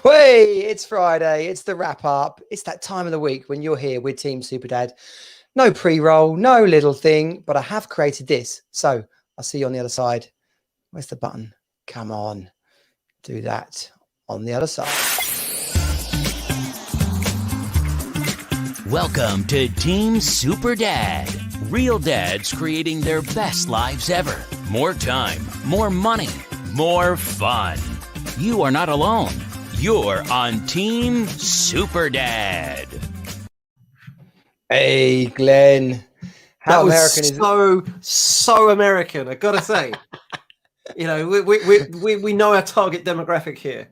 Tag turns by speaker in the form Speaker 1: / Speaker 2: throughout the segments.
Speaker 1: Hey, it's Friday. It's the wrap up. It's that time of the week when you're here with Team Superdad. No pre-roll, no little thing, but I have created this. So I'll see you on the other side. Where's the button? Come on. Do that on the other side.
Speaker 2: Welcome to Team Superdad. Real dads creating their best lives ever. More time, more money, more fun. You are not alone. You're on Team Superdad.
Speaker 1: Hey, Glenn. How American is
Speaker 3: it? So American, I gotta say. You know, we know our target demographic here.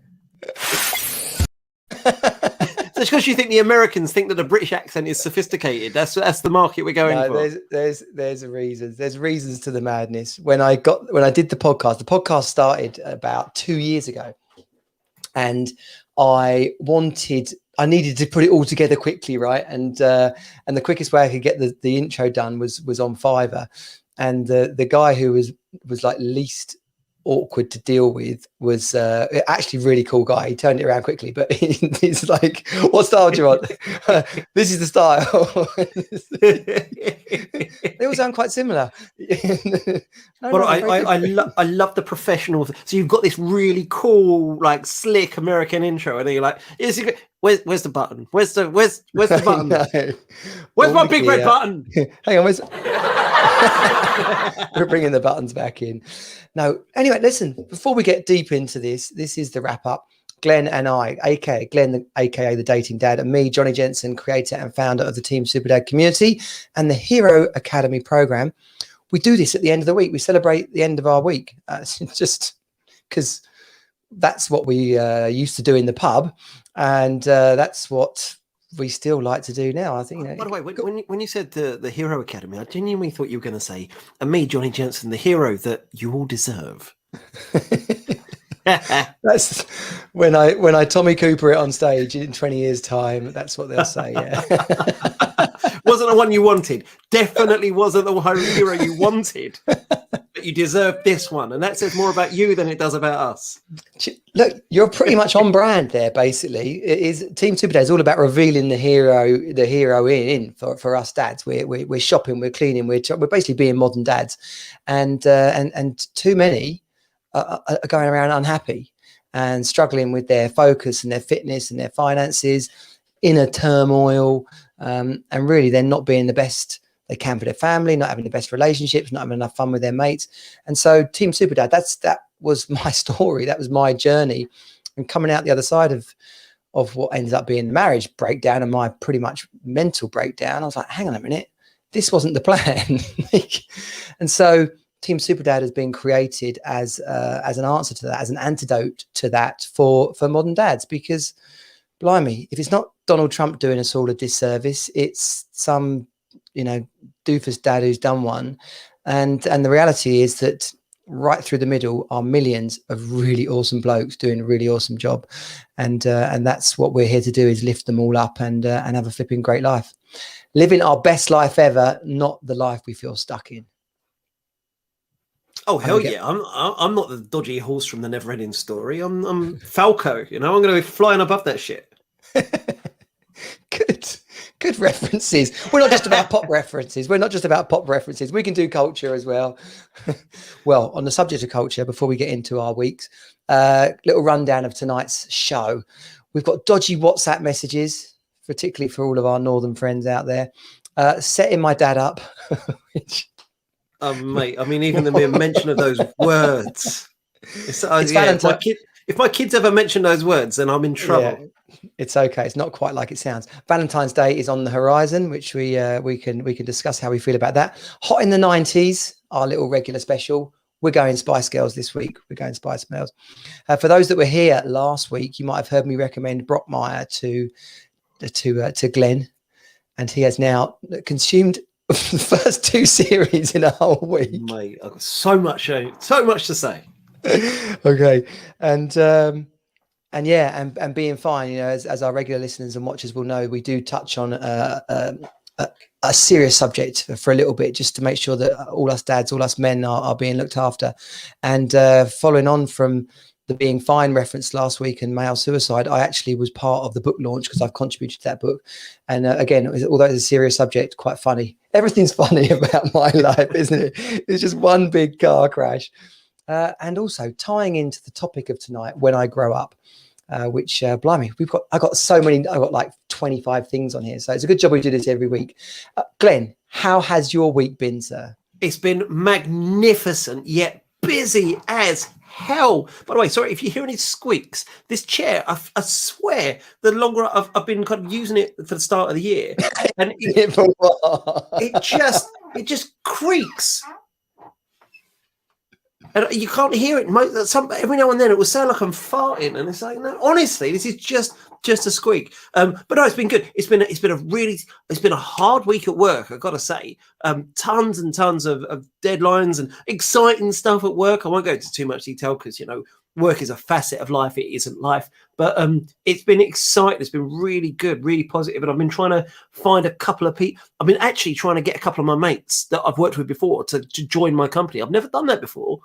Speaker 3: It's because you think the Americans think that the British accent is sophisticated. That's the market we're going for.
Speaker 1: There's reasons. There's reasons to the madness. When I did the podcast started about 2 years ago, and I needed to put it all together quickly, right? And the quickest way I could get the intro done was on Fiverr, and the guy who was like least awkward to deal with was actually a really cool guy. He turned it around quickly, but he's like, what style do you want? This is the style. They all sound quite similar.
Speaker 3: I love the professional. So you've got this really cool, like slick American intro, and then you're like, where's the button? Where's the button?
Speaker 1: No.
Speaker 3: Where's my big red button?
Speaker 1: Hang on, we're bringing the buttons back in. No, anyway, listen, before we get deep into this is the wrap up. Glenn and I, aka Glenn, aka the Dating Dad, and me, Johnny Jensen, creator and founder of the Team Superdad community and the Hero Academy program. We do this at the end of the week. We celebrate the end of our week, just because that's what we used to do in the pub, and that's what we still like to do now. I think.
Speaker 3: By the way, when you said the Hero Academy, I genuinely thought you were going to say, and me, Johnny Jensen, the hero that you all deserve.
Speaker 1: That's when I Tommy Cooper it on stage in 20 years' time. That's what they'll say. Yeah.
Speaker 3: Wasn't the one you wanted. Definitely wasn't the hero you wanted. But you deserve this one, and that says more about you than it does about us.
Speaker 1: Look, you're pretty much on brand there. Basically, it is Team Superdad is all about revealing the hero in for us dads. We're shopping, we're cleaning, we're basically being modern dads, and too many are going around unhappy and struggling with their focus and their fitness and their finances, inner turmoil, and really they're not being the best they can for their family, not having the best relationships, not having enough fun with their mates. And so Team Superdad, that was my story. That was my journey. And coming out the other side of what ended up being the marriage breakdown and my pretty much mental breakdown, I was like, hang on a minute, this wasn't the plan. And so Team Superdad has been created as an answer to that, as an antidote to that for modern dads, because blimey, if it's not Donald Trump doing us all a disservice, it's some doofus dad who's done one, and the reality is that right through the middle are millions of really awesome blokes doing a really awesome job, and that's what we're here to do, is lift them all up and have a flipping great life, living our best life ever, not the life we feel stuck in.
Speaker 3: Oh hell yeah! I'm not the dodgy horse from the Never-Ending Story. I'm Falco. I'm going to be flying above that shit.
Speaker 1: Good references. We're not just about pop references. We can do culture as well. Well, on the subject of culture, before we get into our weeks, little rundown of tonight's show. We've got dodgy WhatsApp messages, particularly for all of our northern friends out there. Setting my dad up.
Speaker 3: Mate, I mean, even the mere mention of those words. It's Valentine. If my kids ever mention those words, then I'm in trouble.
Speaker 1: Yeah, it's okay. It's not quite like it sounds. Valentine's Day is on the horizon, which we can discuss how we feel about that. Hot in the 90s, our little regular special. We're going Spice Girls this week. We're going Spice Girls. For those that were here last week, you might have heard me recommend Brockmire to Glenn, and he has now consumed the first 2 series in a whole week.
Speaker 3: Mate, I've got so much to say.
Speaker 1: Okay, and being fine, as our regular listeners and watchers will know, we do touch on a serious subject for a little bit, just to make sure that all us dads, all us men are being looked after. And following on from the Being Fine reference last week and male suicide, I actually was part of the book launch because I've contributed to that book. And again, although it's a serious subject, quite funny. Everything's funny about my life, isn't it? It's just one big car crash. And also tying into the topic of tonight, when I grow up, which blimey, I got so many, I got like 25 things on here. So it's a good job we do this every week. Glenn, how has your week been, sir?
Speaker 3: It's been magnificent, yet busy as hell. By the way, sorry if you hear any squeaks. This chair, I swear, the longer I've been kind of using it for the start of the year, and it just creaks. And you can't hear it. Every now and then it will sound like I'm farting, and it's like, no, honestly, this is just a squeak. But no, it's been good. It's been a hard week at work, I've got to say. Tons and tons of deadlines and exciting stuff at work. I won't go into too much detail because, you know, work is a facet of life. It isn't life. But it's been exciting. It's been really good, really positive. And I've been trying to find a couple of people. I've been actually trying to get a couple of my mates that I've worked with before to join my company. I've never done that before.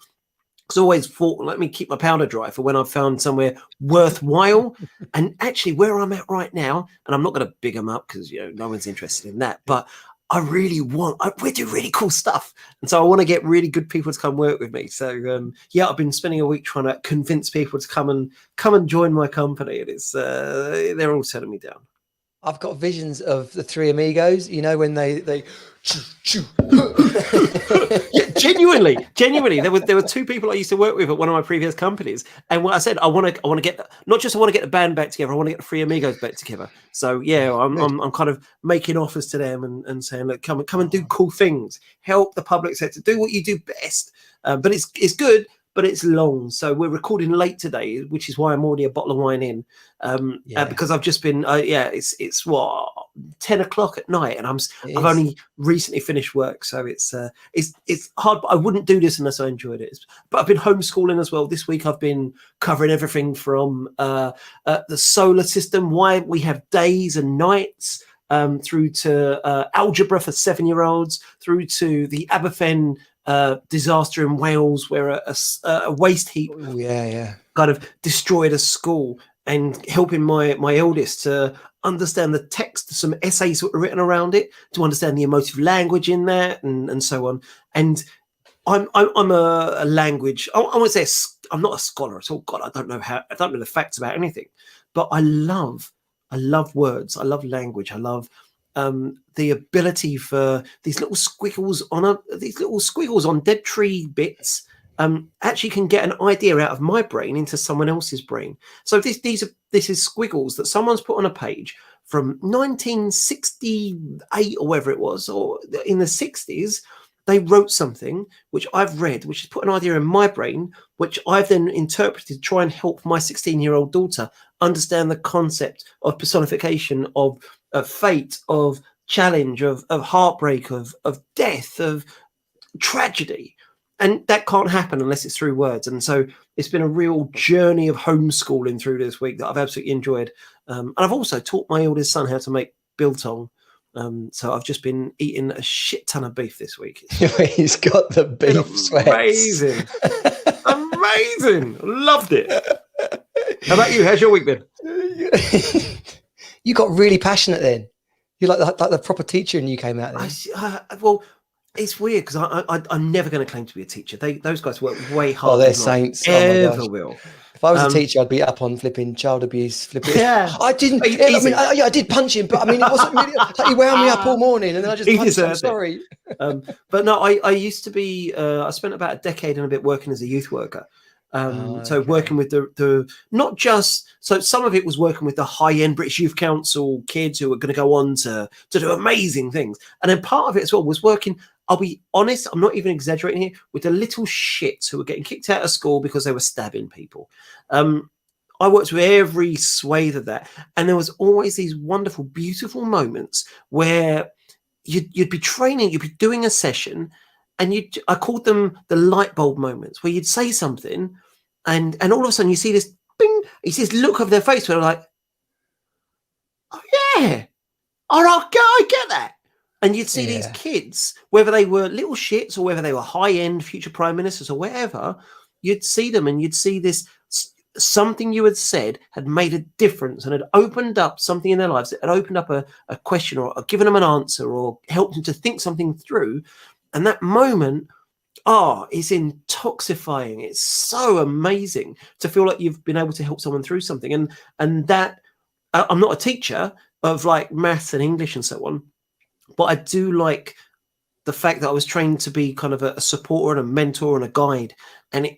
Speaker 3: Because I always thought, let me keep my powder dry for when I've found somewhere worthwhile. And actually where I'm at right now, and I'm not going to big them up because, you know, no one's interested in that, but we do really cool stuff. And so I want to get really good people to come work with me. So yeah, I've been spending a week trying to convince people to come and join my company. And it's, they're all turning me down.
Speaker 1: I've got visions of the Three Amigos, you know, when they
Speaker 3: Yeah, genuinely, there were two people I used to work with at one of my previous companies, and what I said, I want to get not just I want to get the band back together, I want to get the Three Amigos back together. So yeah, I'm kind of making offers to them and saying, look, come and do cool things, help the public sector, do what you do best. But it's good, but it's long. So we're recording late today, which is why I'm already a bottle of wine in. Because I've just been, it's what, 10 o'clock at night, and I've only recently finished work. So it's hard, but I wouldn't do this unless I enjoyed it. But I've been homeschooling as well. This week I've been covering everything from the solar system, why we have days and nights, through to algebra for 7-year-olds, through to the Aberfan disaster in Wales, where a waste heap kind of destroyed a school, and helping my eldest to understand the text, some essays that were written around it, to understand the emotive language in there, and so on. And I'm a language. I won't say I'm not a scholar at all. God, I don't know the facts about anything, but I love words. I love language. I love the ability for these little squiggles on dead tree bits actually can get an idea out of my brain into someone else's brain. So this is squiggles that someone's put on a page from 1968 or whatever it was, or in the 60s. They wrote something which I've read, which has put an idea in my brain, which I've then interpreted to try and help my 16-year-old daughter understand the concept of personification, of fate, of challenge, of heartbreak, of death, of tragedy. And that can't happen unless it's through words. And so it's been a real journey of homeschooling through this week that I've absolutely enjoyed. And I've also taught my eldest son how to make biltong. So I've just been eating a shit ton of beef this week.
Speaker 1: He's got the beef sweats.
Speaker 3: Amazing. Loved it. How about you? How's your week been?
Speaker 1: You got really passionate then. You're like the proper teacher, and you came out then.
Speaker 3: Well, it's weird because I'm never going to claim to be a teacher. Those guys work way harder.
Speaker 1: Oh, they're saints.
Speaker 3: Ever will.
Speaker 1: If I was a teacher, I'd be up on flipping child abuse.
Speaker 3: Yeah,
Speaker 1: I didn't. I did punch him, but I mean, it wasn't really. He wound me up all morning, and then I just punched him. Sorry.
Speaker 3: But no, I used to be. I spent about a decade and a bit working as a youth worker. So working with the not just, so some of it was working with the high-end British Youth Council kids who are going to go on to do amazing things, and then part of it as well was working, I'll be honest, I'm not even exaggerating here, with the little shits who were getting kicked out of school because they were stabbing people. I worked with every swathe of that, and there was always these wonderful, beautiful moments where you'd be training, you'd be doing a session, and I called them the light bulb moments, where you'd say something, and all of a sudden you see this bing, you see this look of their face where they're like, oh yeah, I get that. And you'd see these kids, whether they were little shits or whether they were high-end future prime ministers or whatever, you'd see them and you'd see this something you had said had made a difference and had opened up something in their lives, that had opened up a question or given them an answer or helped them to think something through. And that moment, it's intoxifying. It's so amazing to feel like you've been able to help someone through something. And that, I'm not a teacher of like maths and English and so on, but I do like the fact that I was trained to be kind of a supporter and a mentor and a guide. And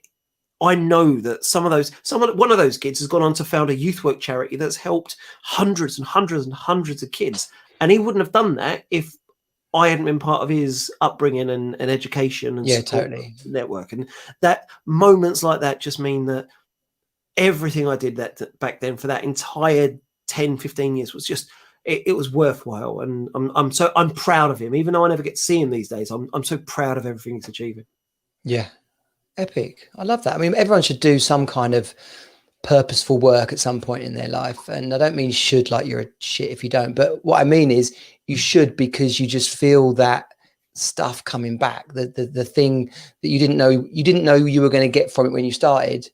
Speaker 3: I know that one of those kids has gone on to found a youth work charity that's helped hundreds and hundreds and hundreds of kids. And he wouldn't have done that if I hadn't been part of his upbringing and education and
Speaker 1: totally
Speaker 3: network. And that moments like that just mean that everything I did that back then for that entire 10, 15 years was just, it was worthwhile. And I'm proud of him, even though I never get to see him these days. I'm so proud of everything he's achieving.
Speaker 1: Yeah. Epic. I love that. I mean, everyone should do some kind of purposeful work at some point in their life. And I don't mean should like you're a shit if you don't, but what I mean is you should, because you just feel that stuff coming back, the thing that you didn't know you were going to get from it when you started,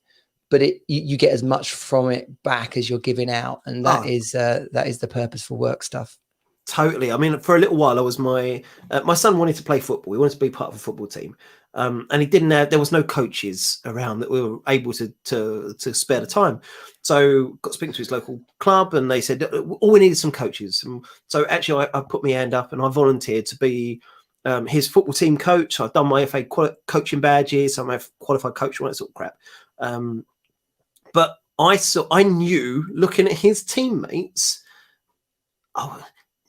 Speaker 1: but you get as much from it back as you're giving out. And that is the purposeful work stuff.
Speaker 3: Totally. I mean, for a little while, I was my son wanted to play football. He wanted to be part of a football team. And he didn't have, there was no coaches around that we were able to spare the time. So got speaking to his local club and they said, all we need is some coaches. And so actually I put my hand up and I volunteered to be his football team coach. I've done my FA coaching badges. I'm a qualified coach, all that sort of crap. But I knew looking at his teammates,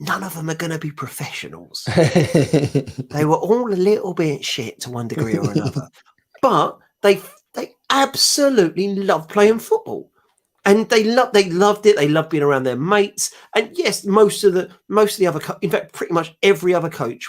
Speaker 3: none of them are going to be professionals. They were all a little bit shit to one degree or another, but they absolutely loved playing football, and they loved it. They loved being around their mates. And yes, most of the other, in fact, pretty much every other coach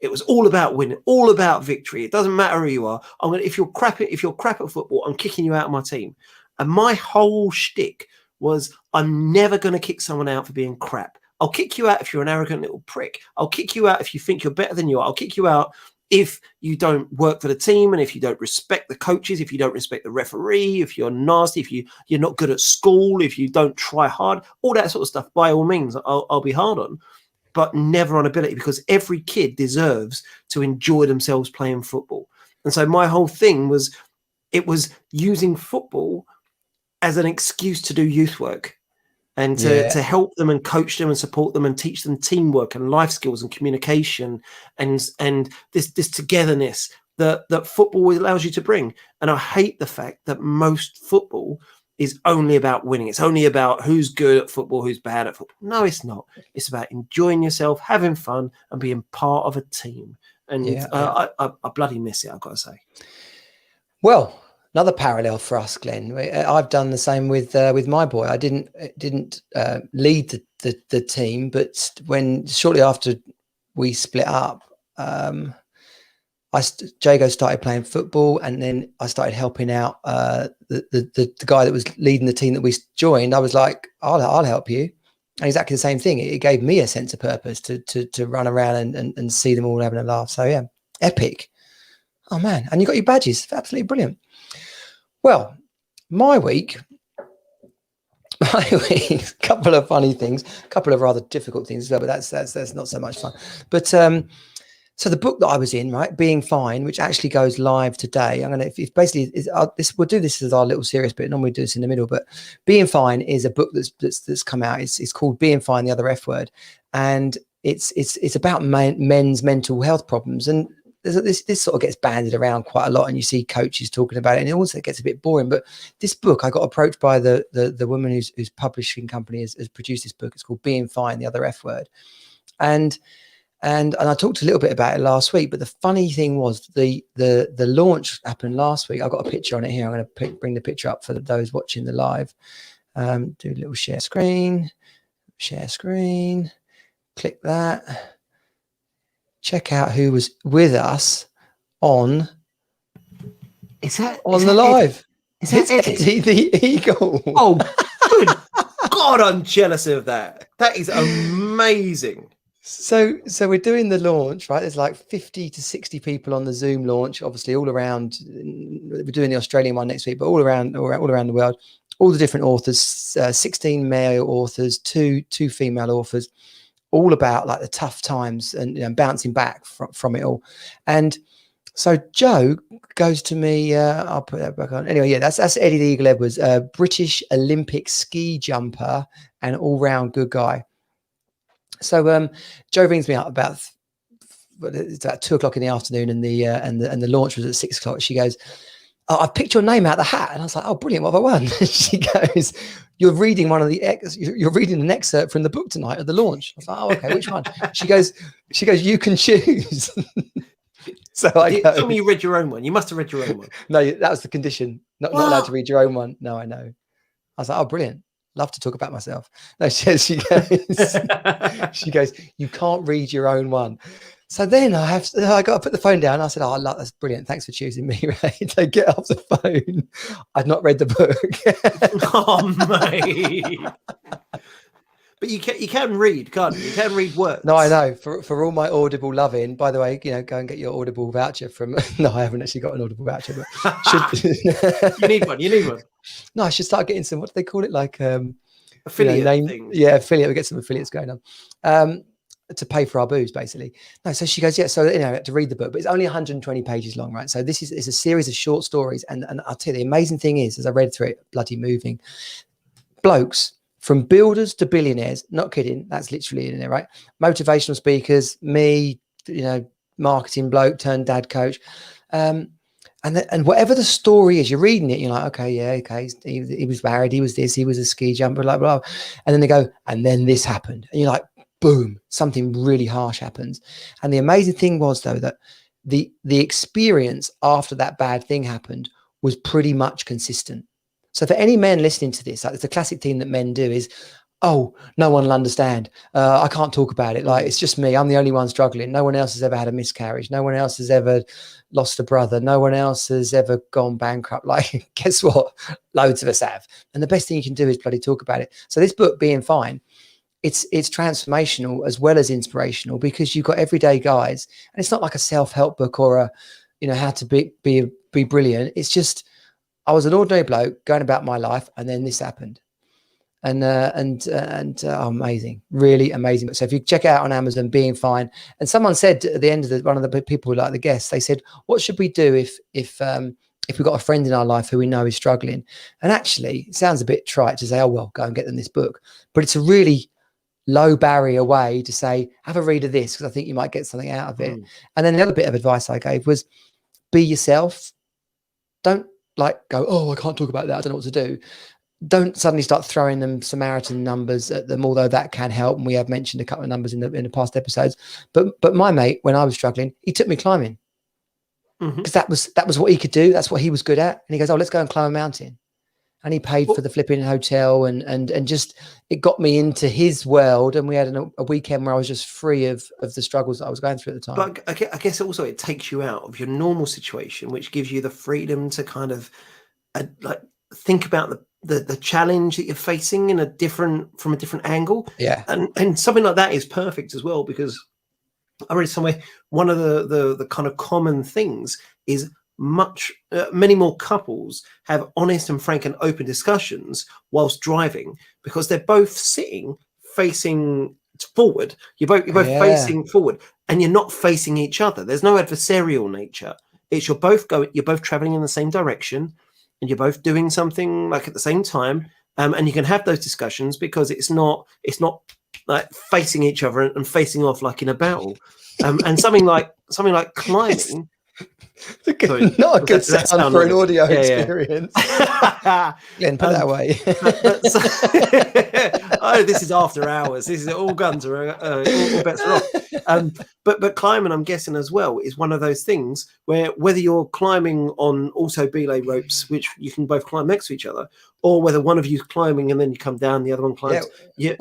Speaker 3: it was all about winning, all about victory. It doesn't matter who you are. If you're crap at football, I'm kicking you out of my team. And my whole shtick was, I'm never going to kick someone out for being crap. I'll kick you out if you're an arrogant little prick. I'll kick you out if you think you're better than you are. I'll kick you out if you don't work for the team and if you don't respect the coaches, if you don't respect the referee, if you're nasty, if you're not good at school, if you don't try hard, all that sort of stuff. By all means, I'll be hard on, but never on ability, because every kid deserves to enjoy themselves playing football. And so my whole thing was using football as an excuse to do youth work. And to help them and coach them and support them and teach them teamwork and life skills and communication and this togetherness that football allows you to bring. And I hate the fact that most football is only about winning. It's only about who's good at football, who's bad at football. No, it's not. It's about enjoying yourself, having fun, and being part of a team. And I bloody miss it, I've got to say.
Speaker 1: Well, another parallel for us, Glenn. I've done the same with my boy. I didn't lead the team, but when shortly after we split up, Jago started playing football, and then I started helping out the guy that was leading the team that we joined. I was like, I'll help you. And exactly the same thing. It gave me a sense of purpose to run around and see them all having a laugh. So yeah, epic. Oh man, and you got your badges. Absolutely brilliant. Well, my week, a couple of funny things, a couple of rather difficult things as well, but that's not so much fun. But so the book that I was in, right, Being Fine, which actually goes live today. I'm gonna, if basically we'll do this as our little serious bit. Normally we do this in the middle, but Being Fine is a book that's come out. It's called Being Fine, the Other F Word, and it's about men's mental health problems. And this sort of gets banded around quite a lot, and you see coaches talking about it, and it also gets a bit boring. But this book, I got approached by the woman whose publishing company has produced this book. It's called Being Fine, the Other F Word, and I talked a little bit about it last week. But the funny thing was the launch happened last week. I've got a picture on it here. I'm going to bring the picture up for those watching the live. Do a little share screen, click that. Check out who was with us on the live.
Speaker 3: Is that
Speaker 1: Eddie the Eagle?
Speaker 3: Oh, good God, I'm jealous of that. That is amazing.
Speaker 1: So we're doing the launch, right? There's like 50 to 60 people on the Zoom launch, obviously all around. We're doing the Australian one next week, but all around the world, all the different authors, 16 male authors, two female authors, all about like the tough times and, you know, bouncing back from it all. And so Joe goes to me, I'll put that back on. Anyway, yeah, that's Eddie the Eagle Edwards, British Olympic ski jumper and all-round good guy. So Joe rings me up about it's about 2:00 in the afternoon, and the launch was at 6:00. She goes, "Oh, I've picked your name out of the hat," and I was like, "Oh, brilliant! What have I won?" She goes, "You're reading you're reading an excerpt from the book tonight at the launch." I was like, "Oh, okay, which one?" She goes, "You can choose." So I go,
Speaker 3: tell me you read your own one. You must have read your own one.
Speaker 1: No, that was the condition. Not allowed to read your own one. No, I know. I was like, "Oh, brilliant. Love to talk about myself." No, she goes, "You can't read your own one." So then I got to put the phone down. I said, "Oh, that's brilliant. Thanks for choosing me." Right? So get off the phone. I'd not read the book.
Speaker 3: Oh, mate. But you can read, can't you? You can read words.
Speaker 1: No, I know. For all my Audible loving, by the way, you know, go and get your Audible voucher from. No, I haven't actually got an Audible voucher, but
Speaker 3: You need one. You need one.
Speaker 1: No, I should start getting some. What do they call it? Like
Speaker 3: affiliate
Speaker 1: things. Yeah, affiliate. We get some affiliates going on to pay for our booze, basically. No, so she goes, yeah. So you know, I had to read the book, but it's only 120 pages long, right? So it's a series of short stories, and I'll tell you, the amazing thing is, as I read through it, bloody moving. Blokes from builders to billionaires, not kidding, that's literally in there, right? Motivational speakers, me, you know, marketing bloke turned dad coach. And whatever the story is, you're reading it, you're like, okay, yeah, okay, he was married, he was this, he was a ski jumper, blah, blah, blah. And then they go, and then this happened. And you're like, boom, something really harsh happens. And the amazing thing was, though, that the experience after that bad thing happened was pretty much consistent. So for any men listening to this, like, it's a classic thing that men do is, oh, no one will understand. I can't talk about it. Like, it's just me. I'm the only one struggling. No one else has ever had a miscarriage. No one else has ever lost a brother. No one else has ever gone bankrupt. Like, guess what? Loads of us have. And the best thing you can do is bloody talk about it. So this book, Being Fine, it's transformational as well as inspirational, because you've got everyday guys, and it's not like a self-help book or a, you know, how to be brilliant. It's just, I was an ordinary bloke going about my life, and then this happened. And amazing, really amazing. So if you check it out on Amazon, Being Fine. And someone said at the end of one of the people, like the guests, they said, what should we do if we've got a friend in our life who we know is struggling? And actually, it sounds a bit trite to say, oh, well, go and get them this book. But it's a really low barrier way to say, have a read of this, because I think you might get something out of it. And then the other bit of advice I gave was, be yourself. Don't like go, oh, I can't talk about that, I don't know what to do. Don't suddenly start throwing them Samaritan numbers at them, although that can help. And we have mentioned a couple of numbers in the past episodes. But my mate, when I was struggling, he took me climbing, because that was what he could do. That's what he was good at. And he goes, oh, let's go and climb a mountain. And he paid for the flipping hotel, and just, it got me into his world. And we had a weekend where I was just free of the struggles that I was going through at the time.
Speaker 3: But I guess also it takes you out of your normal situation, which gives you the freedom to kind of like think about the challenge that you're facing from a different angle.
Speaker 1: Yeah.
Speaker 3: And something like that is perfect as well, because I read somewhere, one of the kind of common things is many more couples have honest and frank and open discussions whilst driving, because they're both sitting facing forward. You're both facing forward, and you're not facing each other. There's no adversarial nature. It's you're both traveling in the same direction, and you're both doing something like at the same time, and you can have those discussions, because it's not like facing each other and facing off like in a battle. And something like climbing.
Speaker 1: Not a good sound for an audio experience. Glenn, put that away.
Speaker 3: Oh, this is after hours. This is all guns are all bets are off. But climbing, I'm guessing as well, is one of those things where whether you're climbing on also belay ropes, which you can both climb next to each other, or whether one of you's climbing and then you come down, the other one climbs. Yeah.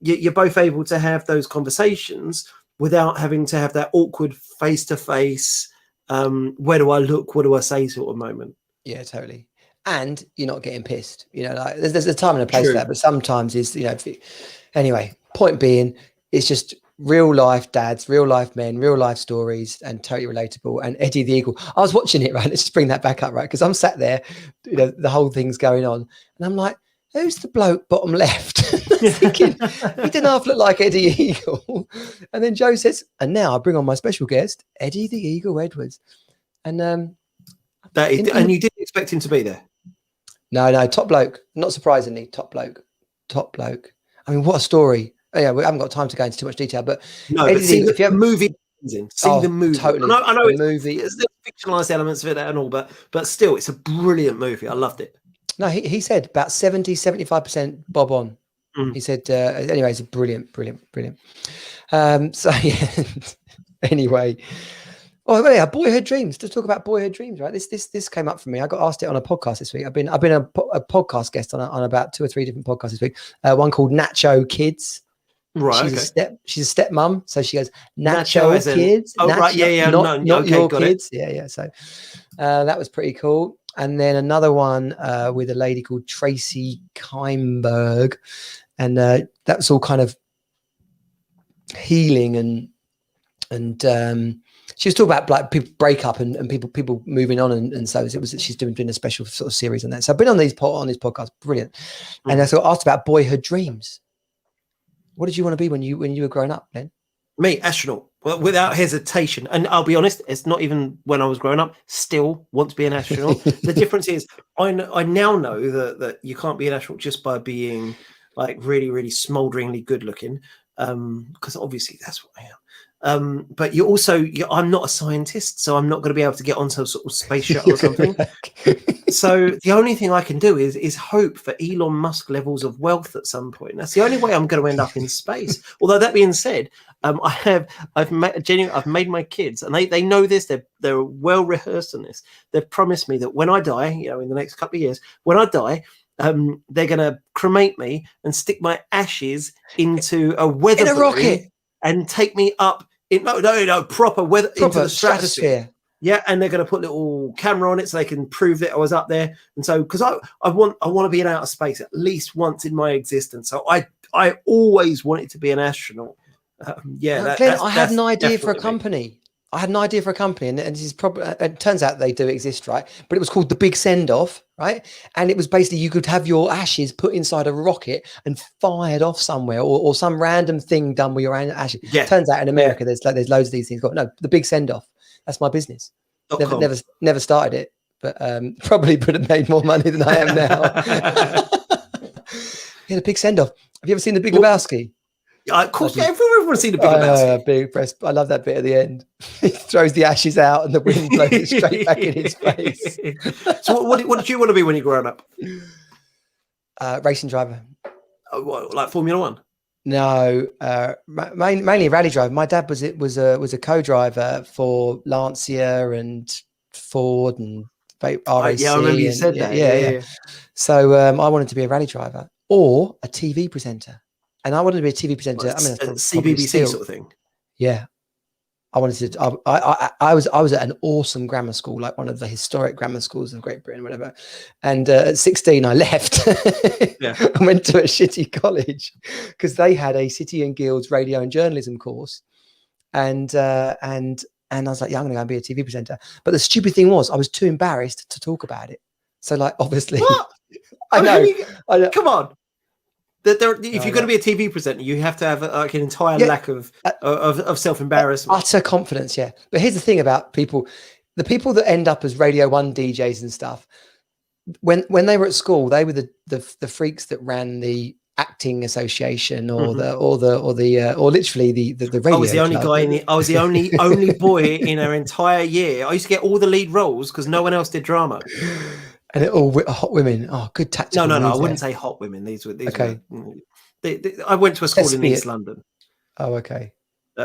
Speaker 3: You're both able to have those conversations without having to have that awkward face-to-face, where do I look, what do I say sort of moment.
Speaker 1: Yeah, totally. And you're not getting pissed. You know, like there's a time and a place for that, but sometimes it's, you know, anyway, point being, it's just real life dads, real life men, real life stories, and totally relatable. And Eddie the Eagle, I was watching it, right? Let's just bring that back up, right? Because I'm sat there, the whole thing's going on, and I'm like, who's the bloke bottom left? Thinking he didn't half look like Eddie Eagle. And then Joe says, and now I bring on my special guest, Eddie the Eagle Edwards. And
Speaker 3: and you didn't expect him to be there?
Speaker 1: No, top bloke. Not surprisingly, top bloke. I mean, what a story. Oh, yeah, we haven't got time to go into too much detail, but
Speaker 3: no,
Speaker 1: Eddie
Speaker 3: but see
Speaker 1: if you have
Speaker 3: the movie, the movie.
Speaker 1: Totally.
Speaker 3: I know
Speaker 1: the movie.
Speaker 3: there's fictionalized elements of it and all, but still, it's a brilliant movie. I loved it.
Speaker 1: No, he said about 70-75% bob on. He said, anyway, it's a brilliant. So, yeah, anyway. Oh, yeah, Boyhood Dreams. To talk about Boyhood Dreams, right? This came up for me. I got asked it on a podcast this week. I've been a podcast guest on about 2 or 3 different podcasts this week. One called Nacho Kids.
Speaker 3: Right.
Speaker 1: She's a stepmom, so she goes Nacho Kids.
Speaker 3: Oh, Nacho, right, yeah,
Speaker 1: not
Speaker 3: okay,
Speaker 1: your kids. Yeah. So that was pretty cool. And then another one with a lady called Tracy Keimberg, and that was all kind of healing and she was talking about like people break up and people moving on, and so it was she's doing a special sort of series on that. So I've been on this podcast, brilliant. And I sort of asked about Boyhood Dreams. What did you want to be when you were growing up, Len?
Speaker 3: Me, astronaut. Well, without hesitation. And I'll be honest, it's not even when I was growing up. Still want to be an astronaut. The difference is, I now know that you can't be an astronaut just by being like really, really smolderingly good looking. Because obviously that's what I am. But I'm not a scientist, so I'm not going to be able to get onto a sort of space shuttle or something. So the only thing I can do is hope for Elon Musk levels of wealth at some point. That's the only way I'm going to end up in space. Although that being said, I've made my kids, and they know this. They're well rehearsed on this. They've promised me that when I die, in the next couple of years, when I die, they're going to cremate me and stick my ashes into a weather balloon
Speaker 1: rocket
Speaker 3: and take me up. Proper weather into the stratosphere. Yeah, and they're going to put a little camera on it so they can prove that I was up there. And so, because I want to be in outer space at least once in my existence. So I always wanted to be an astronaut.
Speaker 1: Glenn, I had an idea for a company. And this is probably, it turns out they do exist, right? But it was called the Big Send Off, right? And it was basically you could have your ashes put inside a rocket and fired off somewhere, or some random thing done with your ashes. Yeah. Turns out in America there's loads of these things. No, the Big Send Off. That's my business. Never started it, but probably would have made more money than I am now. Yeah, the Big Send Off. Have you ever seen The Big Lebowski?
Speaker 3: Of course, everyone's seen The Big Lebowski.
Speaker 1: Big press. I love that bit at the end. He throws the ashes out and the wind blows it straight back in his face.
Speaker 3: So what did you want to be when you grew up?
Speaker 1: Racing driver.
Speaker 3: Like Formula One?
Speaker 1: No, mainly a rally driver. My dad was a co-driver for Lancia and Ford and RAC.
Speaker 3: Yeah, I remember you said that. Yeah.
Speaker 1: So I wanted to be a rally driver or a TV presenter. And I wanted to be a TV presenter.
Speaker 3: Well, CBBC sort of thing.
Speaker 1: Yeah, I wanted to. I was at an awesome grammar school, like one of the historic grammar schools of Great Britain, whatever. And at 16, I left. I went to a shitty college because they had a City and Guilds radio and journalism course, and I was like, yeah, I'm going to go and be a TV presenter. But the stupid thing was, I was too embarrassed to talk about it. So, like, obviously,
Speaker 3: what?
Speaker 1: I know.
Speaker 3: Come on. If you're going to be a TV presenter, you have to have an entire lack of self-embarrassment.
Speaker 1: Utter confidence, yeah. But here's the thing about people. The people that end up as Radio 1 DJs and stuff, when they were at school, they were the freaks that ran the acting association or literally the radio.
Speaker 3: I was the only
Speaker 1: club.
Speaker 3: I was the only boy in our entire year. I used to get all the lead roles because no one else did drama.
Speaker 1: And all hot women. Oh, good tactical.
Speaker 3: No. I wouldn't say hot women. These were okay. I went to a school in East London.
Speaker 1: Oh, okay.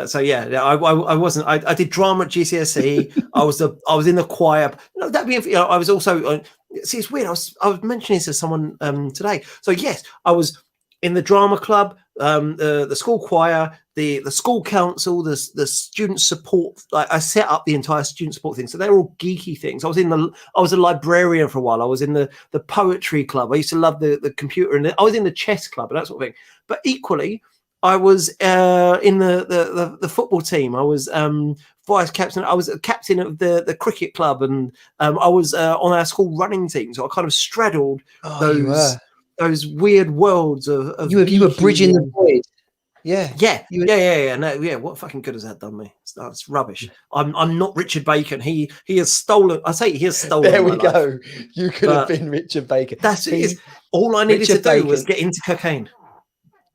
Speaker 3: So yeah, I wasn't. I did drama at GCSE. I was in the choir. No, that being, I was also. See, it's weird. I was mentioning this to someone today. So yes, I was in the drama club, the school choir, the school council, the student support. Like, I set up the entire student support thing. So they're all geeky things. I was a librarian for a while. I was in the poetry club. I used to love the computer, and I was in the chess club and that sort of thing. But equally, I was in the football team. I was vice captain. I was a captain of the cricket club, and I was on our school running team. So I kind of straddled those weird worlds of
Speaker 1: you were bridging the void. Yeah.
Speaker 3: No, what fucking good has that done me? It's rubbish. I'm not Richard Bacon. He has stolen. I say he has stolen.
Speaker 1: There we
Speaker 3: my
Speaker 1: go.
Speaker 3: life.
Speaker 1: You could have been Richard Bacon.
Speaker 3: That's it. All I needed to do was get into cocaine.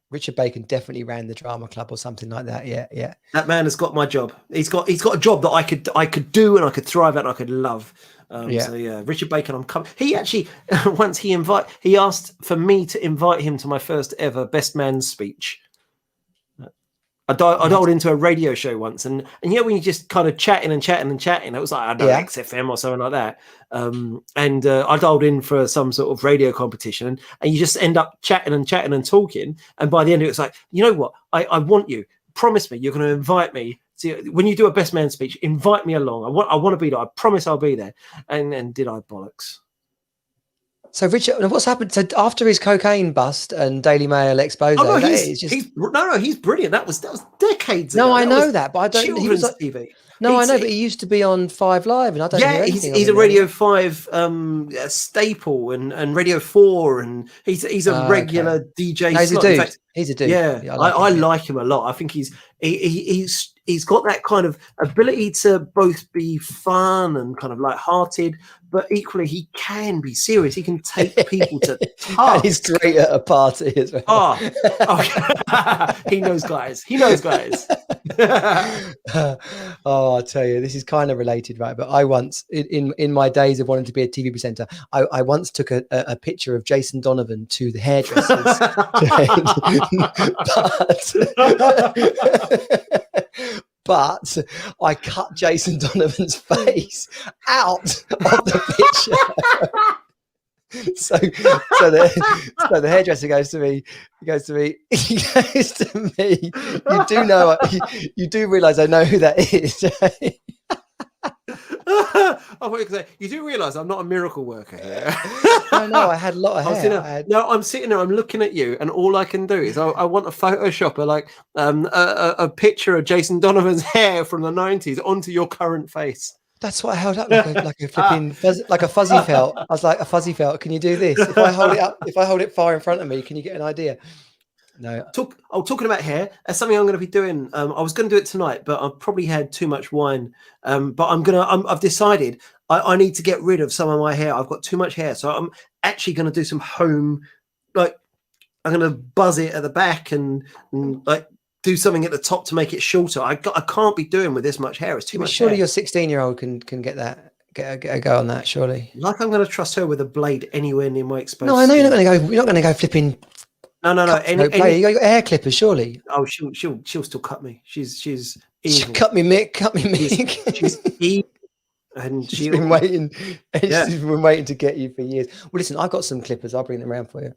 Speaker 1: Richard Bacon definitely ran the drama club or something like that. Yeah.
Speaker 3: That man has got my job. He's got a job that I could do and I could thrive at and I could love. So yeah, Richard Bacon, I'm coming. He actually once he asked for me to invite him to my first ever best man speech. I dialed into a radio show once, and when you're just kind of chatting, it was like, I don't know, XFM or something like that. I dialed in for some sort of radio competition, and you just end up chatting and talking. And by the end of it, it's like, you know what? I want you. Promise me you're going to invite me. When you do a best man speech, invite me along. I want to be there. I promise I'll be there. And did I bollocks? So
Speaker 1: Richard, what's happened? So after his cocaine bust and Daily Mail expose,
Speaker 3: he's brilliant. That was decades ago.
Speaker 1: No, I know that, but I don't.
Speaker 3: Children's TV.
Speaker 1: No, I know, but he used to be on 5 Live, and I don't.
Speaker 3: Yeah, he's a Radio 5 staple, and Radio 4, and he's a regular DJ.
Speaker 1: No, he's a dude. He's a dude.
Speaker 3: Yeah, I like him a lot. I think he's got that kind of ability to both be fun and kind of light-hearted, but equally he can be serious. He can take people to task.
Speaker 1: And he's great at a party as well.
Speaker 3: He knows guys.
Speaker 1: Oh, I'll tell you, this is kind of related, right? But I once, in my days of wanting to be a TV presenter, I once took a picture of Jason Donovan to the hairdressers. But I cut Jason Donovan's face out of the picture. So the hairdresser goes to me. You do realise I know who that is.
Speaker 3: I thought you could say, you do realise I'm not a miracle worker here.
Speaker 1: No, I had a lot of hair.
Speaker 3: I'm sitting there, I'm looking at you, and all I can do is I want to Photoshop a picture of Jason Donovan's hair from the 90s onto your current face.
Speaker 1: That's what I held up like a flipping like a fuzzy felt. I was like, a fuzzy felt. Can you do this? If I hold it far in front of me, can you get an idea? No.
Speaker 3: Talking about hair, that's something I'm going to be doing. I was going to do it tonight, but I've probably had too much wine. But I've decided I need to get rid of some of my hair. I've got too much hair, so I'm actually going to do some home. Like, I'm going to buzz it at the back and like do something at the top to make it shorter. I can't be doing with this much hair. It's too much.
Speaker 1: Surely
Speaker 3: hair.
Speaker 1: Your 16-year-old can get that. Get a go on that. Surely.
Speaker 3: Like, I'm going to trust her with a blade anywhere near my exposed.
Speaker 1: No, I know you're not going to go flipping.
Speaker 3: No.
Speaker 1: You got your hair clippers, surely.
Speaker 3: Oh, she'll still cut me. She's evil.
Speaker 1: Cut me, Mick.
Speaker 3: She's evil, and
Speaker 1: she's been waiting. She's been waiting to get you for years. Well, listen, I've got some clippers. I'll bring them around for you.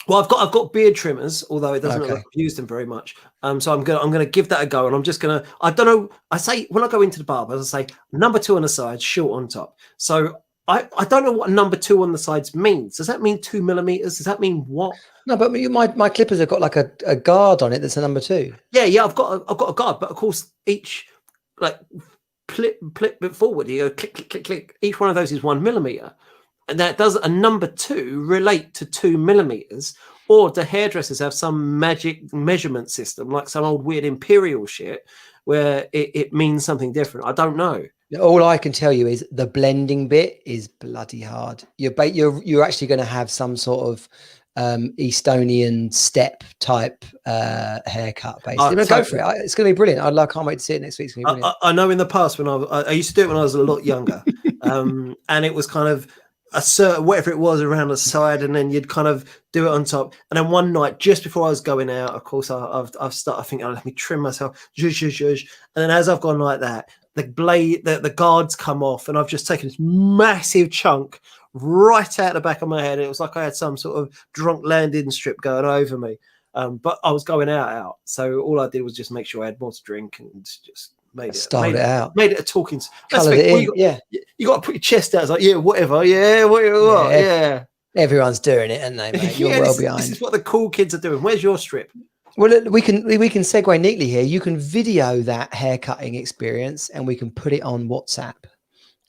Speaker 3: Well, I've got beard trimmers, although it doesn't look like I've used them very much. So I'm gonna give that a go, and I'm just gonna. I don't know. I say when I go into the barber, I say number 2 on the side, short on top. So. I don't know what number 2 on the sides means. Does that mean 2 millimeters? Does that mean what?
Speaker 1: No, but my clippers have got like a guard on it. That's a number 2.
Speaker 3: Yeah. I've got a guard, but of course each like flip it forward. You go click. Each one of those is 1 millimeter, and that does a number 2 relate to 2 millimeters, or do hairdressers have some magic measurement system like some old weird imperial shit where it means something different? I don't know.
Speaker 1: All I can tell you is the blending bit is bloody hard. You're actually going to have some sort of Estonian step type haircut, basically. Go for it. It's going to be brilliant. I can't wait to see it next week. It's going to be brilliant.
Speaker 3: I know in the past when I used to do it when I was a lot younger, and it was kind of a certain whatever it was around the side, and then you'd kind of do it on top. And then one night, just before I was going out, of course, I've started thinking, let me trim myself, and then as I've gone like that, the blade, the guards come off, and I've just taken this massive chunk right out the back of my head. It was like I had some sort of drunk landing strip going over me, but I was going out. So all I did was just make sure I had more to drink and just made it a talking.
Speaker 1: Coloured it in.
Speaker 3: You got to put your chest out. It's like, whatever. Yeah.
Speaker 1: Everyone's doing it, aren't they, mate? You're well behind.
Speaker 3: This is what the cool kids are doing. Where's your strip?
Speaker 1: Well, look, we can segue neatly here. You can video that haircutting experience, and we can put it on WhatsApp,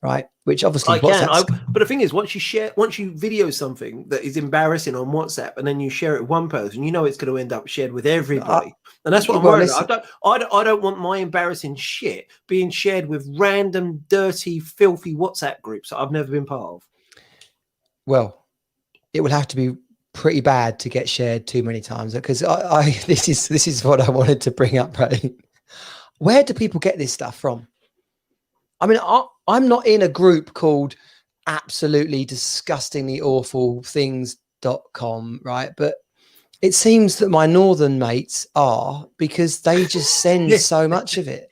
Speaker 1: right? Which obviously
Speaker 3: I can.
Speaker 1: WhatsApp's
Speaker 3: But the thing is, once you video something that is embarrassing on WhatsApp, and then you share it with one person, you know it's going to end up shared with everybody, and that's what I'm
Speaker 1: well,
Speaker 3: worried
Speaker 1: listen,
Speaker 3: about. I don't want my embarrassing shit being shared with random, dirty, filthy WhatsApp groups that I've never been part of.
Speaker 1: well, it will have to be pretty bad to get shared too many times, because I this is what I wanted to bring up, right? Where do people get this stuff from? I mean, I'm not in a group called absolutely disgustingly awful things.com, right? But it seems that my northern mates are, because they just send so much of it.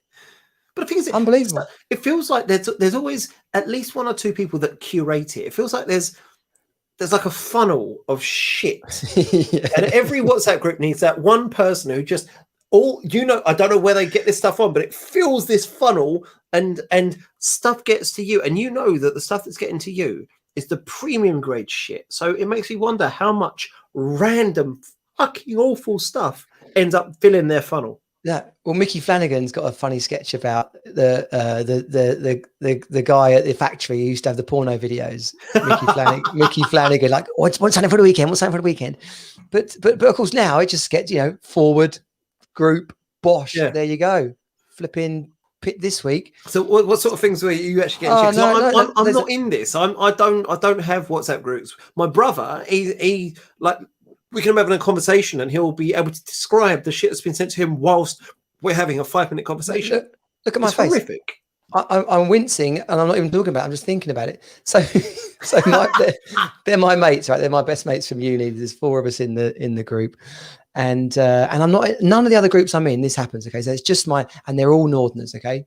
Speaker 3: But the thing is,
Speaker 1: Unbelievable.
Speaker 3: it feels like there's always at least one or two people that curate it. It feels like there's like a funnel of shit.
Speaker 1: Yeah.
Speaker 3: And every WhatsApp group needs that one person who just I don't know where they get this stuff on, but it fills this funnel and stuff gets to you. And you know that the stuff that's getting to you is the premium grade shit. So it makes me wonder how much random fucking awful stuff ends up filling their funnel.
Speaker 1: Yeah, well, Mickey Flanagan's got a funny sketch about the guy at the factory who used to have the porno videos. Mickey Flanagan, like, what's something for the weekend? What's something for the weekend? But of course now it just gets, forward group bosh. Yeah. There you go, flipping pit this week.
Speaker 3: So what sort of things were you actually getting? I'm not in this. I don't have WhatsApp groups. My brother, he like. We can have having a conversation and he'll be able to describe the shit that's been sent to him whilst we're having a 5-minute conversation.
Speaker 1: Look at my face.
Speaker 3: Horrific.
Speaker 1: I'm wincing and I'm not even talking about it. I'm just thinking about it. So they're my mates, right? They're my best mates from uni. There's 4 of us in the group. And I'm not, none of the other groups I'm in, this happens. Okay. So it's just and they're all Northerners. Okay.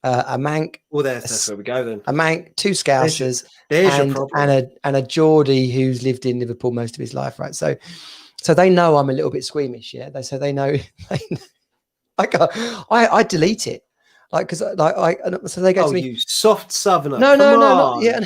Speaker 1: A Manc.
Speaker 3: Well, that's where we go then.
Speaker 1: A Manc, 2 Scousers, and a Geordie who's lived in Liverpool most of his life, right? So they know I'm a little bit squeamish, yeah. They know. I delete it, like, because so they go to me,
Speaker 3: you soft southerner.
Speaker 1: No, yeah.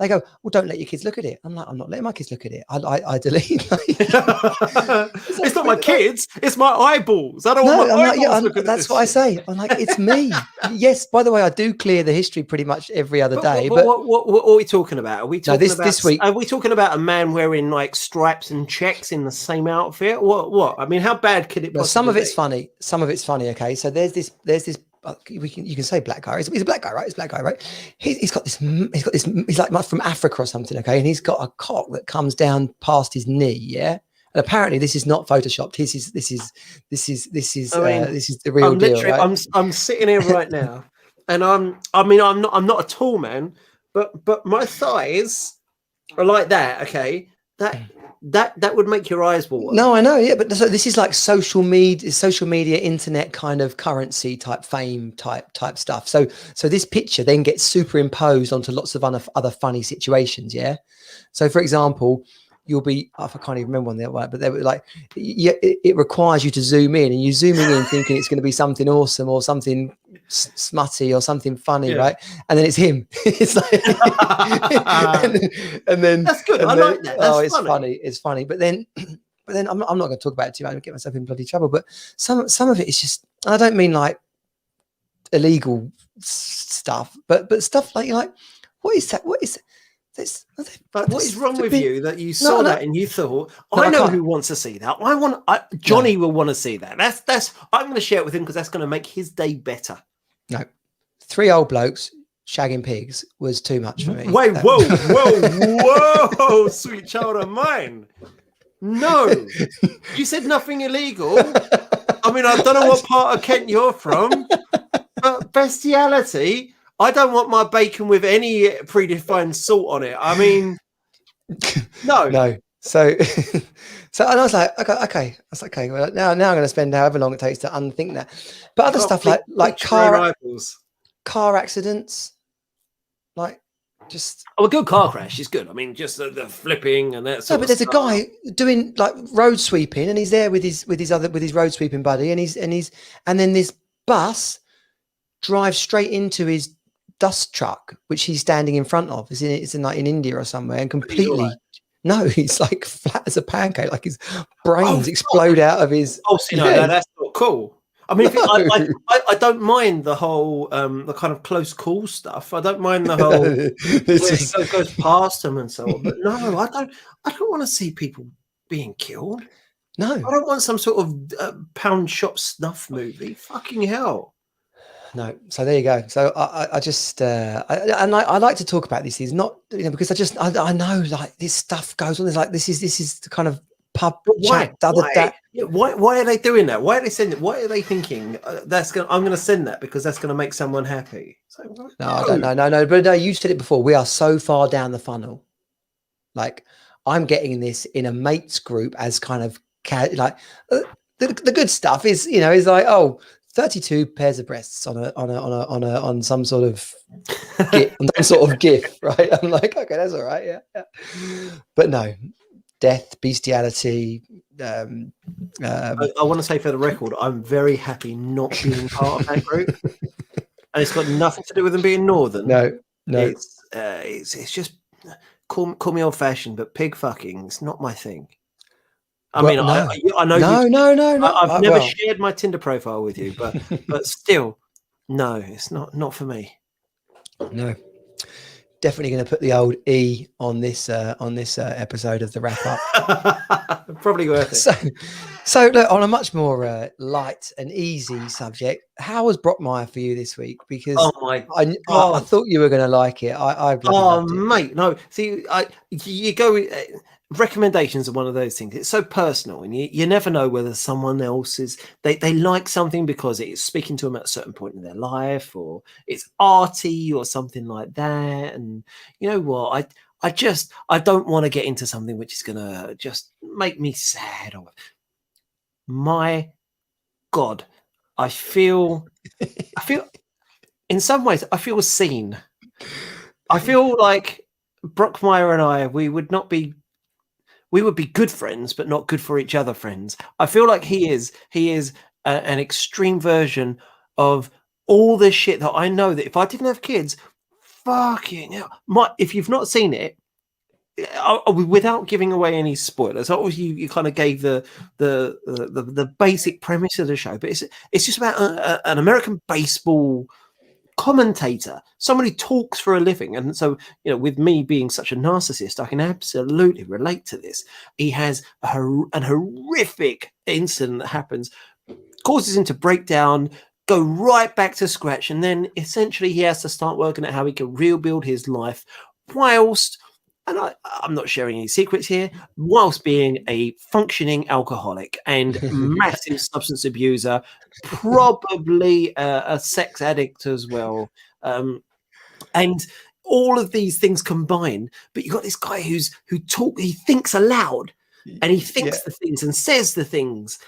Speaker 1: They go, well, don't let your kids look at it. I'm like, I'm not letting my kids look at it. I delete.
Speaker 3: It's not my kids. It's my eyeballs. I don't want my eyeballs looking at this.
Speaker 1: That's what I say. I'm like, it's me. Yes. By the way, I do clear the history pretty much every other day. But
Speaker 3: what are we talking about? Are we talking about
Speaker 1: this week?
Speaker 3: Are we talking about a man wearing like stripes and checks in the same outfit? What? I mean, how bad could it?
Speaker 1: Well, some of it's funny. Some of it's funny. Okay, so there's this. You can say black guy. He's a black guy, right? He's a black guy, right? He's got this. He's like from Africa or something. Okay, and he's got a cock that comes down past his knee. Yeah, and apparently this is not photoshopped. This is the real deal. Right?
Speaker 3: I'm sitting here right now, and I'm not a tall man, but my thighs are like that. Okay, that would make your eyes water.
Speaker 1: No, I know, yeah, but so this is like social media, internet kind of currency type fame type stuff. So this picture then gets superimposed onto lots of other funny situations, yeah. So for example, you'll be, I can't even remember one there, but they were like, it requires you to zoom in, and you're zooming in thinking it's going to be something awesome or something smutty or something funny, right? And then it's him. It's like, and then
Speaker 3: that's good. I like that. That's
Speaker 1: funny. It's funny. But then I'm not going to talk about it too much. I'll get myself in bloody trouble. But some of it is just, I don't mean like illegal stuff, but stuff like what is that? What is this?
Speaker 3: But what is wrong with you that you saw that and you thought, I know who wants to see that. Johnny will want to see that. That's. I'm going to share it with him because that's going to make his day better.
Speaker 1: No, 3 old blokes shagging pigs was too much for me.
Speaker 3: Wait, whoa, sweet child of mine. No, you said nothing illegal. I mean, I don't know what part of Kent you're from, but bestiality. I don't want my bacon with any predefined salt on it. I mean, no.
Speaker 1: So, and I was like, okay. I was like, okay. Well, now I'm going to spend however long it takes to unthink that. But other stuff like car accidents, like just.
Speaker 3: Oh, a good car crash is good. I mean, just the flipping and that.
Speaker 1: But there's a guy doing like road sweeping, and he's there with his road sweeping buddy, and then this bus drives straight into his dust truck, which he's standing in front of. It's in India or somewhere, and completely No, he's like flat as a pancake, like his brains explode out of his.
Speaker 3: Oh, see, no, that's not cool. I mean, I don't mind the whole the kind of close call stuff. I don't mind the whole where he goes past them and so on. But no, I don't want to see people being killed.
Speaker 1: No,
Speaker 3: I don't want some sort of pound shop snuff movie. Fucking hell.
Speaker 1: No, so there you go. So I just I like to talk about these things, not because I know like this stuff goes on. There's like this is the kind of pub chat.
Speaker 3: Why are they doing that? Why are they sending it? Why are they thinking I'm going to send that because that's going to make someone happy? So,
Speaker 1: no, I don't know. No, but no, you said it before. We are so far down the funnel. Like I'm getting this in a mates group as kind of like the good stuff is is like 32 pairs of breasts on some sort of GIF, right? I'm like, okay, that's all right, yeah. But no, death, bestiality. I
Speaker 3: want to say for the record, I'm very happy not being part of that group, and it's got nothing to do with them being northern.
Speaker 1: No.
Speaker 3: It's just call me old fashioned, but pig fucking is not my thing. I mean, no. I know.
Speaker 1: No.
Speaker 3: I've never shared my Tinder profile with you, but still, no, it's not for me.
Speaker 1: No, definitely going to put the old E on this episode of the wrap up.
Speaker 3: Probably worth it.
Speaker 1: So look, on a much more light and easy subject, how was Brockmire for you this week? Because I thought you were going to like it. I loved it.
Speaker 3: Mate, no. See, you go. Recommendations are one of those things. It's so personal, and you never know whether someone else they like something because it's speaking to them at a certain point in their life, or it's arty or something like that. And you know what? I don't want to get into something which is gonna just make me sad. My God, I feel in some ways I feel seen. I feel like Brockmire and I, we would be good friends, but not good for each other friends. I feel like he is an extreme version of all the shit that I know that if I didn't have kids, fucking hell. If you've not seen it, without giving away any spoilers, obviously you kind of gave the basic premise of the show, but it's just about an American baseball commentator, someone who talks for a living. And so, with me being such a narcissist, I can absolutely relate to this. He has an horrific incident that happens, causes him to break down, go right back to scratch, and then essentially he has to start working out how he can rebuild his life whilst, and I'm not sharing any secrets here, whilst being a functioning alcoholic and massive substance abuser, probably a sex addict as well. And all of these things combined, but you've got this guy he thinks aloud, and he thinks the things and says the things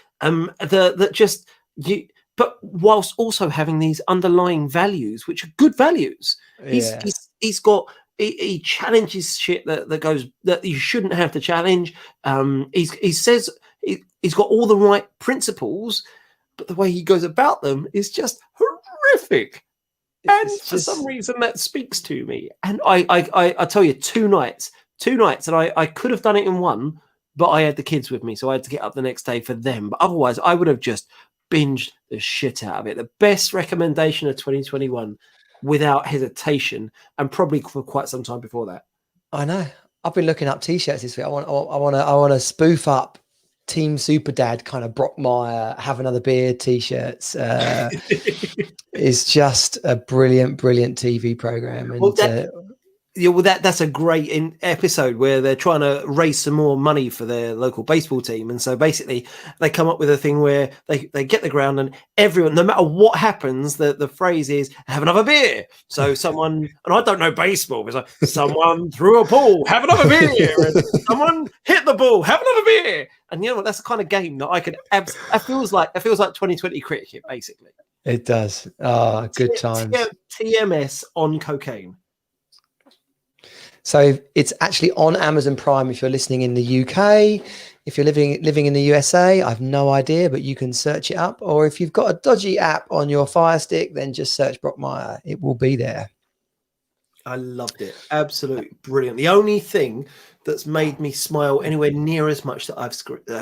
Speaker 3: but whilst also having these underlying values, which are good values. He's got he challenges shit that you shouldn't have to challenge. He says he's got all the right principles, but the way he goes about them is just horrific. And for some reason that speaks to me. And I tell you, two nights, and I could have done it in one, but I had the kids with me, so I had to get up the next day for them. But otherwise, I would have just binged the shit out of it. The best recommendation of 2021, without hesitation, and probably for quite some time before that.
Speaker 1: I know. I've been looking up t-shirts this week. I want to spoof up Team Super Dad kind of Brockmire have another beer t-shirts. Is just a brilliant TV program. And
Speaker 3: that's a great episode where they're trying to raise some more money for their local baseball team. And so basically they come up with a thing where they get the ground, and everyone, no matter what happens, the phrase is have another beer. So someone, and I don't know baseball, but it's like someone threw a ball, have another beer. And someone hit the ball, have another beer. And you know what? That's the kind of game that I could it feels like 2020 cricket, basically.
Speaker 1: It does. Good times.
Speaker 3: TMS on cocaine.
Speaker 1: So it's actually on Amazon Prime if you're listening in the UK. If you're living in the USA, I've no idea, but you can search it up. Or if you've got a dodgy app on your Fire Stick, then just search Brockmire. It will be there.
Speaker 3: I loved it. Absolutely brilliant. The only thing that's made me smile anywhere near as much that I've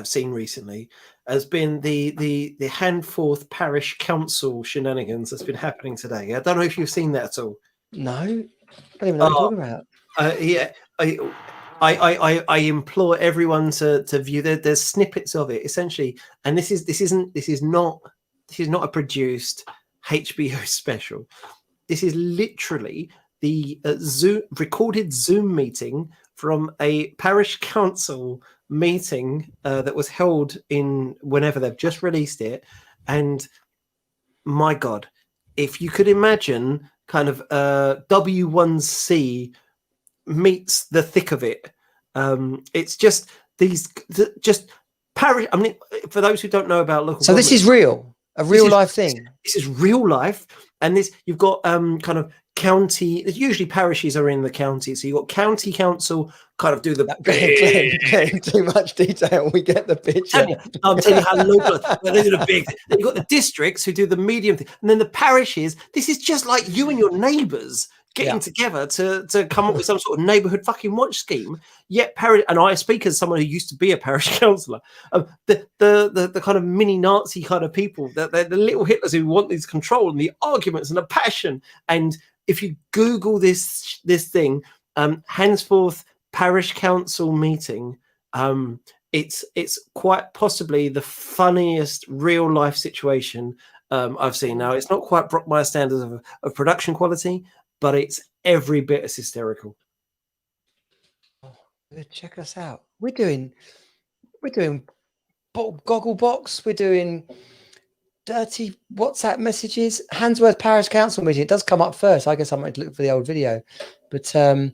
Speaker 3: seen recently has been the Handforth Parish Council shenanigans that's been happening today. I don't know if you've seen that at all.
Speaker 1: No, I don't even know what you're talking about.
Speaker 3: Yeah, I implore everyone to view. There's snippets of it essentially, and this is not a produced HBO special. This is literally the recorded Zoom meeting from a parish council meeting that was held in whenever they've just released it. And my God, if you could imagine kind of W1C meets the thick of it. It's just parish. I mean, for those who don't know about local,
Speaker 1: so this is real, a real life thing.
Speaker 3: This is real life, and this you've got kind of county. Usually parishes are in the county, so you've got county council kind of do the
Speaker 1: Glenn, too much detail. We get the picture.
Speaker 3: I'm telling you how local. They do the big. Then you've got the districts who do the medium thing, and then the parishes. This is just like you and your neighbours getting together to come up with some sort of neighbourhood fucking watch scheme. Yet parish, and I speak as someone who used to be a parish councillor. The kind of mini Nazi kind of people, the little Hitlers who want this control and the arguments and the passion. And if you Google this thing, henceforth parish council meeting, it's quite possibly the funniest real life situation I've seen. Now it's not quite Brockmire standards of production quality, but it's every bit as hysterical.
Speaker 1: Check us out. We're doing goggle box. We're doing dirty WhatsApp messages. Handsworth Parish Council meeting. It does come up first. I guess I might look for the old video, but
Speaker 3: well,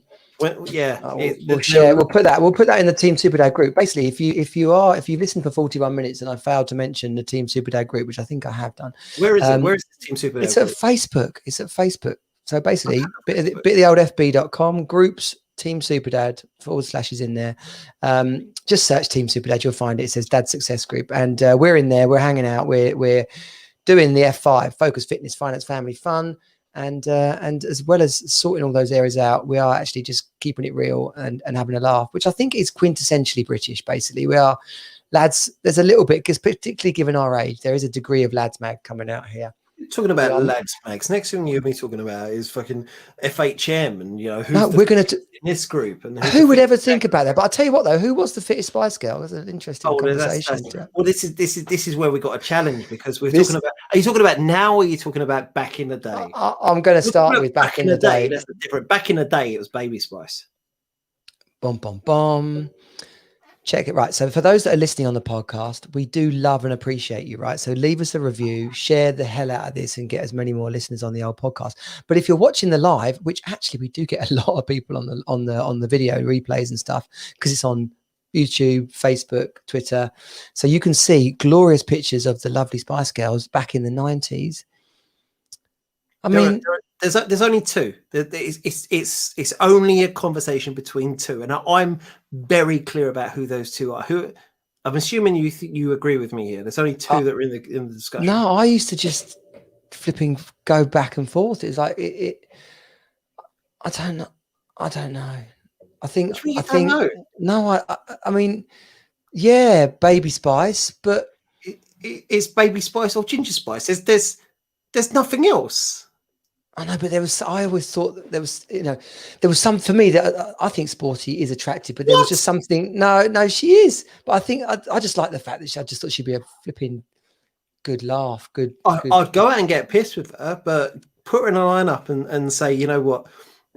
Speaker 3: yeah,
Speaker 1: we'll share. We'll put that in the Team Superdad group. Basically, if you've listened for 41 minutes and I failed to mention the Team Superdad group, which I think I have done.
Speaker 3: Where is it? Where is the Team Superdad?
Speaker 1: It's at Facebook. It's at Facebook. So basically, bit of the old fb.com groups, Team Superdad / is in there. Just search Team Superdad, you'll find it. It says Dad Success Group, and we're in there. We're hanging out. We're doing the F5: focus, fitness, finance, family, fun, and as well as sorting all those areas out, we are actually just keeping it real and having a laugh, which I think is quintessentially British. Basically, we are lads. There's a little bit, because particularly given our age, there is a degree of lads mag coming out here.
Speaker 3: Talking about lads mags. Next thing you'll be talking about is fucking FHM, and who's
Speaker 1: we're going to
Speaker 3: in this group. And
Speaker 1: who would ever think about that? But I'll tell you what, though, who was the fittest Spice Girl? That's an interesting conversation.
Speaker 3: Well, this is where we got a challenge, because we're talking about. Are you talking about now, or are you talking about back in the day?
Speaker 1: I'm going to start with back in the day.
Speaker 3: That's different. Back in the day, it was Baby Spice.
Speaker 1: Bom bom bom. Check it. Right. So for those that are listening on the podcast, we do love and appreciate you. Right. So leave us a review, share the hell out of this, and get as many more listeners on the old podcast. But if you're watching the live, which actually we do get a lot of people on the video replays and stuff, because it's on YouTube, Facebook, Twitter. So you can see glorious pictures of the lovely Spice Girls back in the 90s. I mean,
Speaker 3: there's only two. It's only a conversation between two, and I'm very clear about who those two are. Who I'm assuming you agree with me here. There's only two that are in the discussion.
Speaker 1: No, I used to just go back and forth. It's like I don't know. I think no. I mean, yeah, Baby Spice, but
Speaker 3: it's Baby Spice or Ginger Spice. There's nothing else.
Speaker 1: I know, but I always thought that there was some, for me, that I think Sporty is attractive, but there was just something. No, she is. But I think I just like the fact that I just thought she'd be a flipping good laugh. I'd
Speaker 3: go out and get pissed with her, but put her in a lineup and say, you know what?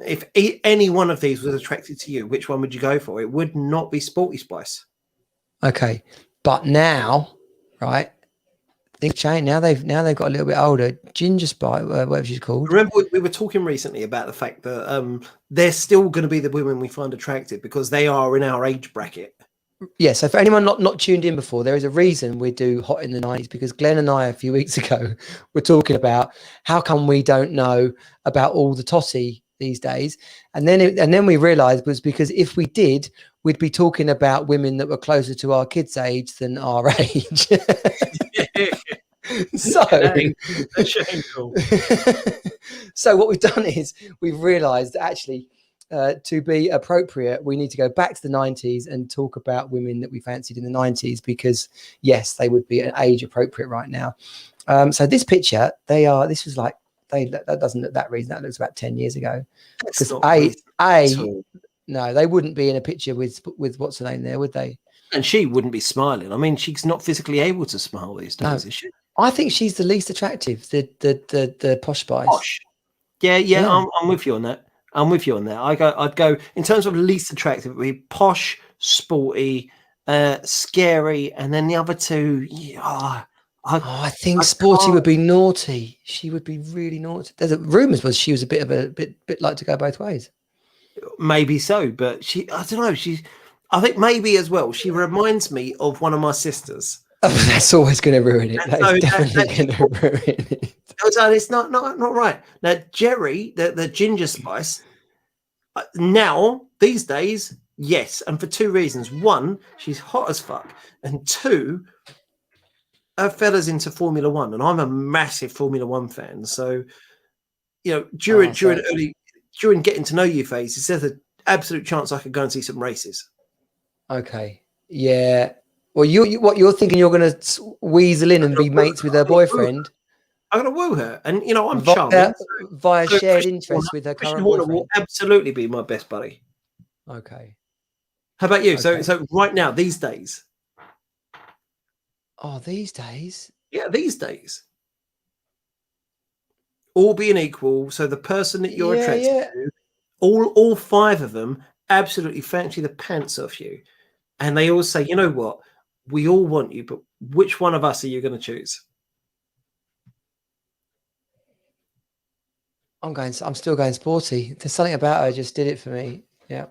Speaker 3: If any one of these was attracted to you, which one would you go for? It would not be Sporty Spice.
Speaker 1: Okay, but now, right? Things change. Now they've got a little bit older. Ginger Spice, whatever she's called.
Speaker 3: Remember, we were talking recently about the fact that they're still going to be the women we find attractive because they are in our age bracket.
Speaker 1: Yeah, so for anyone not tuned in before, there is a reason we do Hot in the 90s, because Glenn and I a few weeks ago were talking about how come we don't know about all the Tossie these days, and then we realized was because if we did, we'd be talking about women that were closer to our kids' age than our age. So what we've done is we've realized that actually to be appropriate, we need to go back to the 90s and talk about women that we fancied in the 90s, because yes, they would be an age appropriate right now. So this picture, this was like, that doesn't look that recent. That looks about 10 years ago.
Speaker 3: That's
Speaker 1: Because
Speaker 3: not
Speaker 1: no, they wouldn't be in a picture with what's her name there, would they?
Speaker 3: and she wouldn't be smiling. I mean, she's not physically able to smile these days,
Speaker 1: No.
Speaker 3: is she?
Speaker 1: I think she's the least attractive, the posh spice.
Speaker 3: Posh. Yeah. I'm with you on that. I'd go in terms of least attractive. It'd be posh, sporty, scary, and then the other two. Yeah,
Speaker 1: I think sporty would be naughty. She would be really naughty. There's rumors was she was a bit like to go both ways.
Speaker 3: Maybe so, but I don't know. I think maybe as well. She reminds me of one of my sisters.
Speaker 1: Oh, that's always going to ruin it. That's definitely going to ruin it.
Speaker 3: It's not right. Now, Jerry, the ginger spice, now, these days, yes. And for two reasons. One, she's hot as fuck. And two, her fella's into Formula One. And I'm a massive Formula One fan. So, during getting to know you phase, there's an absolute chance I could go and see some races.
Speaker 1: Okay. Yeah. Well, what you're thinking, you're going to weasel in and be mates with her boyfriend.
Speaker 3: I'm going to woo her, and I'm charming
Speaker 1: via shared interest with her current boyfriend.
Speaker 3: Will absolutely be my best buddy.
Speaker 1: Okay.
Speaker 3: How about you? Okay. So right now, these days.
Speaker 1: Oh, these days.
Speaker 3: Yeah, these days. All being equal, so the person that you're attracted to, all five of them absolutely fancy the pants off you, and they all say, you know what? We all want you, but which one of us are you going to choose?
Speaker 1: I'm still going sporty. There's something about her just did it for me. Yeah.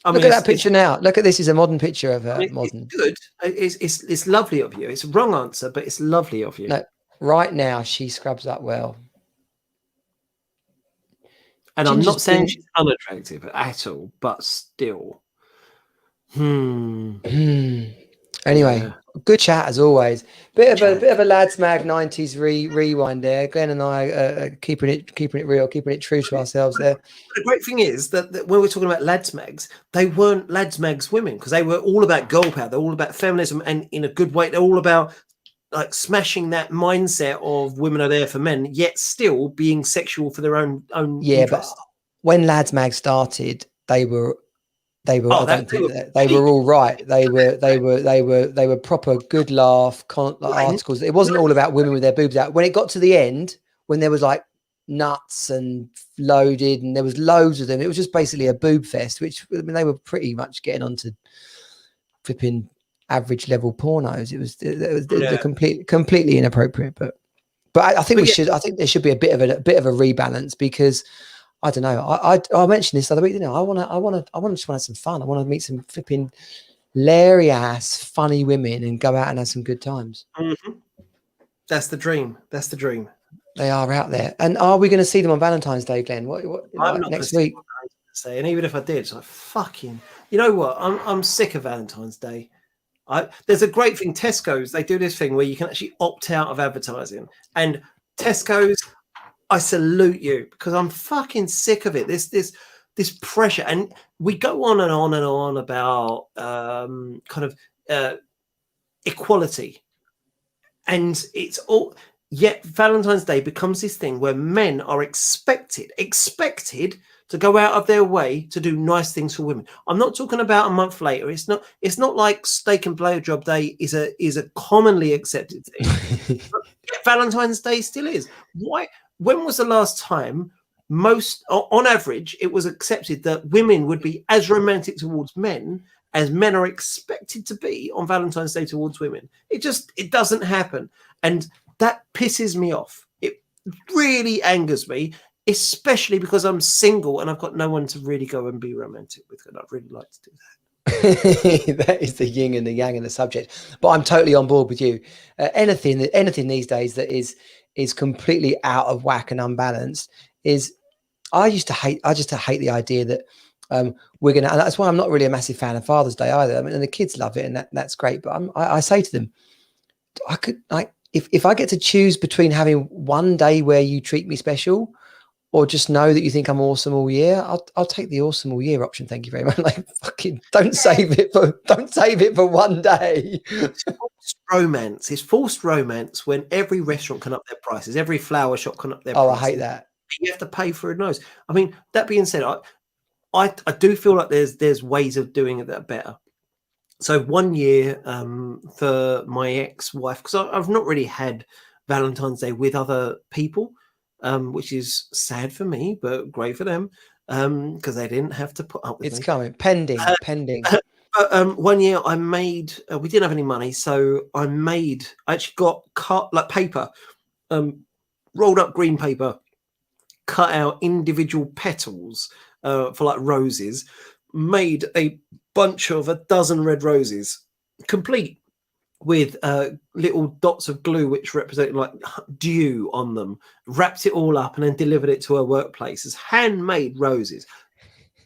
Speaker 1: Look at that picture now. Look at this. Is a modern picture of her. Modern.
Speaker 3: It's good. It's lovely of you. It's a wrong answer, but it's lovely of you.
Speaker 1: No, right now she scrubs up well.
Speaker 3: And I'm not saying she's unattractive at all, but still.
Speaker 1: Anyway, good chat as always. Bit of a lads mag 90s rewind there. Glenn and I are keeping it real, keeping it true to ourselves there.
Speaker 3: The great thing is that when we're talking about lads mags, they weren't lads mags women, because they were all about girl power. They're all about feminism, and in a good way. They're all about like smashing that mindset of women are there for men, yet still being sexual for their own interest.
Speaker 1: But when lads mag started, they were they were all right. They were proper good laugh articles. It wasn't all about women with their boobs out. When it got to the end, when there was like nuts and loaded and there was loads of them, it was just basically a boob fest, which I mean they were pretty much getting onto flipping average level pornos. It was completely inappropriate, but I think I think there should be a bit of a rebalance, because I don't know. I mentioned this the other week, didn't I? I want to just have some fun. I want to meet some flipping leery ass funny women and go out and have some good times.
Speaker 3: Mm-hmm. That's the dream. That's the dream.
Speaker 1: They are out there. And are we going to see them on Valentine's Day, Glenn? What like next week?
Speaker 3: And even if I did, it's like fucking. You know what? I'm sick of Valentine's Day. There's a great thing. Tesco's, they do this thing where you can actually opt out of advertising. And Tesco's, I salute you, because I'm fucking sick of it. This pressure, and we go on and on and on about kind of equality, and it's all. Yet Valentine's Day becomes this thing where men are expected to go out of their way to do nice things for women. I'm not talking about a month later. It's not like steak and blowjob day is a commonly accepted thing. Valentine's Day still is. Why? When was the last time on average, it was accepted that women would be as romantic towards men as men are expected to be on Valentine's Day towards women? It doesn't happen. And that pisses me off. It really angers me, especially because I'm single and I've got no one to really go and be romantic with. And I'd really like to do that.
Speaker 1: That is the yin and the yang in the subject. But I'm totally on board with you. Anything these days that is completely out of whack and unbalanced is. I just hate the idea that we're gonna. And that's why I'm not really a massive fan of Father's Day either. I mean, and the kids love it, and that's great. But I say to them, I could like. If I get to choose between having one day where you treat me special or just know that you think I'm awesome all year, I'll take the awesome all year option. Thank you very much. Like, fucking don't save it for one day.
Speaker 3: It's forced romance. It's forced romance when every restaurant can up their prices, every flower shop can up their
Speaker 1: Oh,
Speaker 3: prices.
Speaker 1: I hate that.
Speaker 3: You have to pay for a nose. I mean, that being said, I do feel like there's ways of doing it that are better. So one year for my ex-wife, because I've not really had Valentine's Day with other people, which is sad for me, but great for them, because they didn't have to put up with
Speaker 1: It's
Speaker 3: me.
Speaker 1: coming. Pending.
Speaker 3: But one year I made, we didn't have any money, so I actually got like paper, rolled up green paper, cut out individual petals for like roses, made a bunch of 12 red roses, complete with little dots of glue which represented like dew on them, wrapped it all up and then delivered it to her workplace as handmade roses.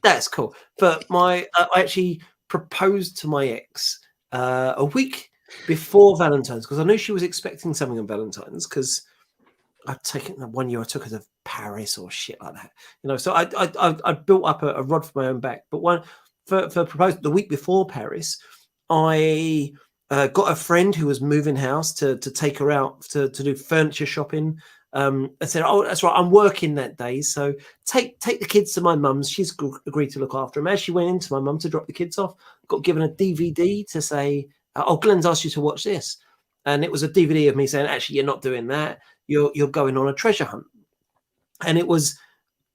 Speaker 3: That's cool. But I actually proposed to my ex a week before Valentine's, because I knew she was expecting something on Valentine's, because I'd taken one year I took her to Paris or shit like that, you know. So I built up a rod for my own back. But for proposal the week before Paris, I got a friend who was moving house to take her out to do furniture shopping. I said, "Oh, that's right, I'm working that day, so take the kids to my mum's." She's agreed to look after them. As she went into my mum to drop the kids off, got given a DVD to say, "Oh, Glenn's asked you to watch this," and it was a DVD of me saying, "Actually, you're not doing that. You're going on a treasure hunt." And it was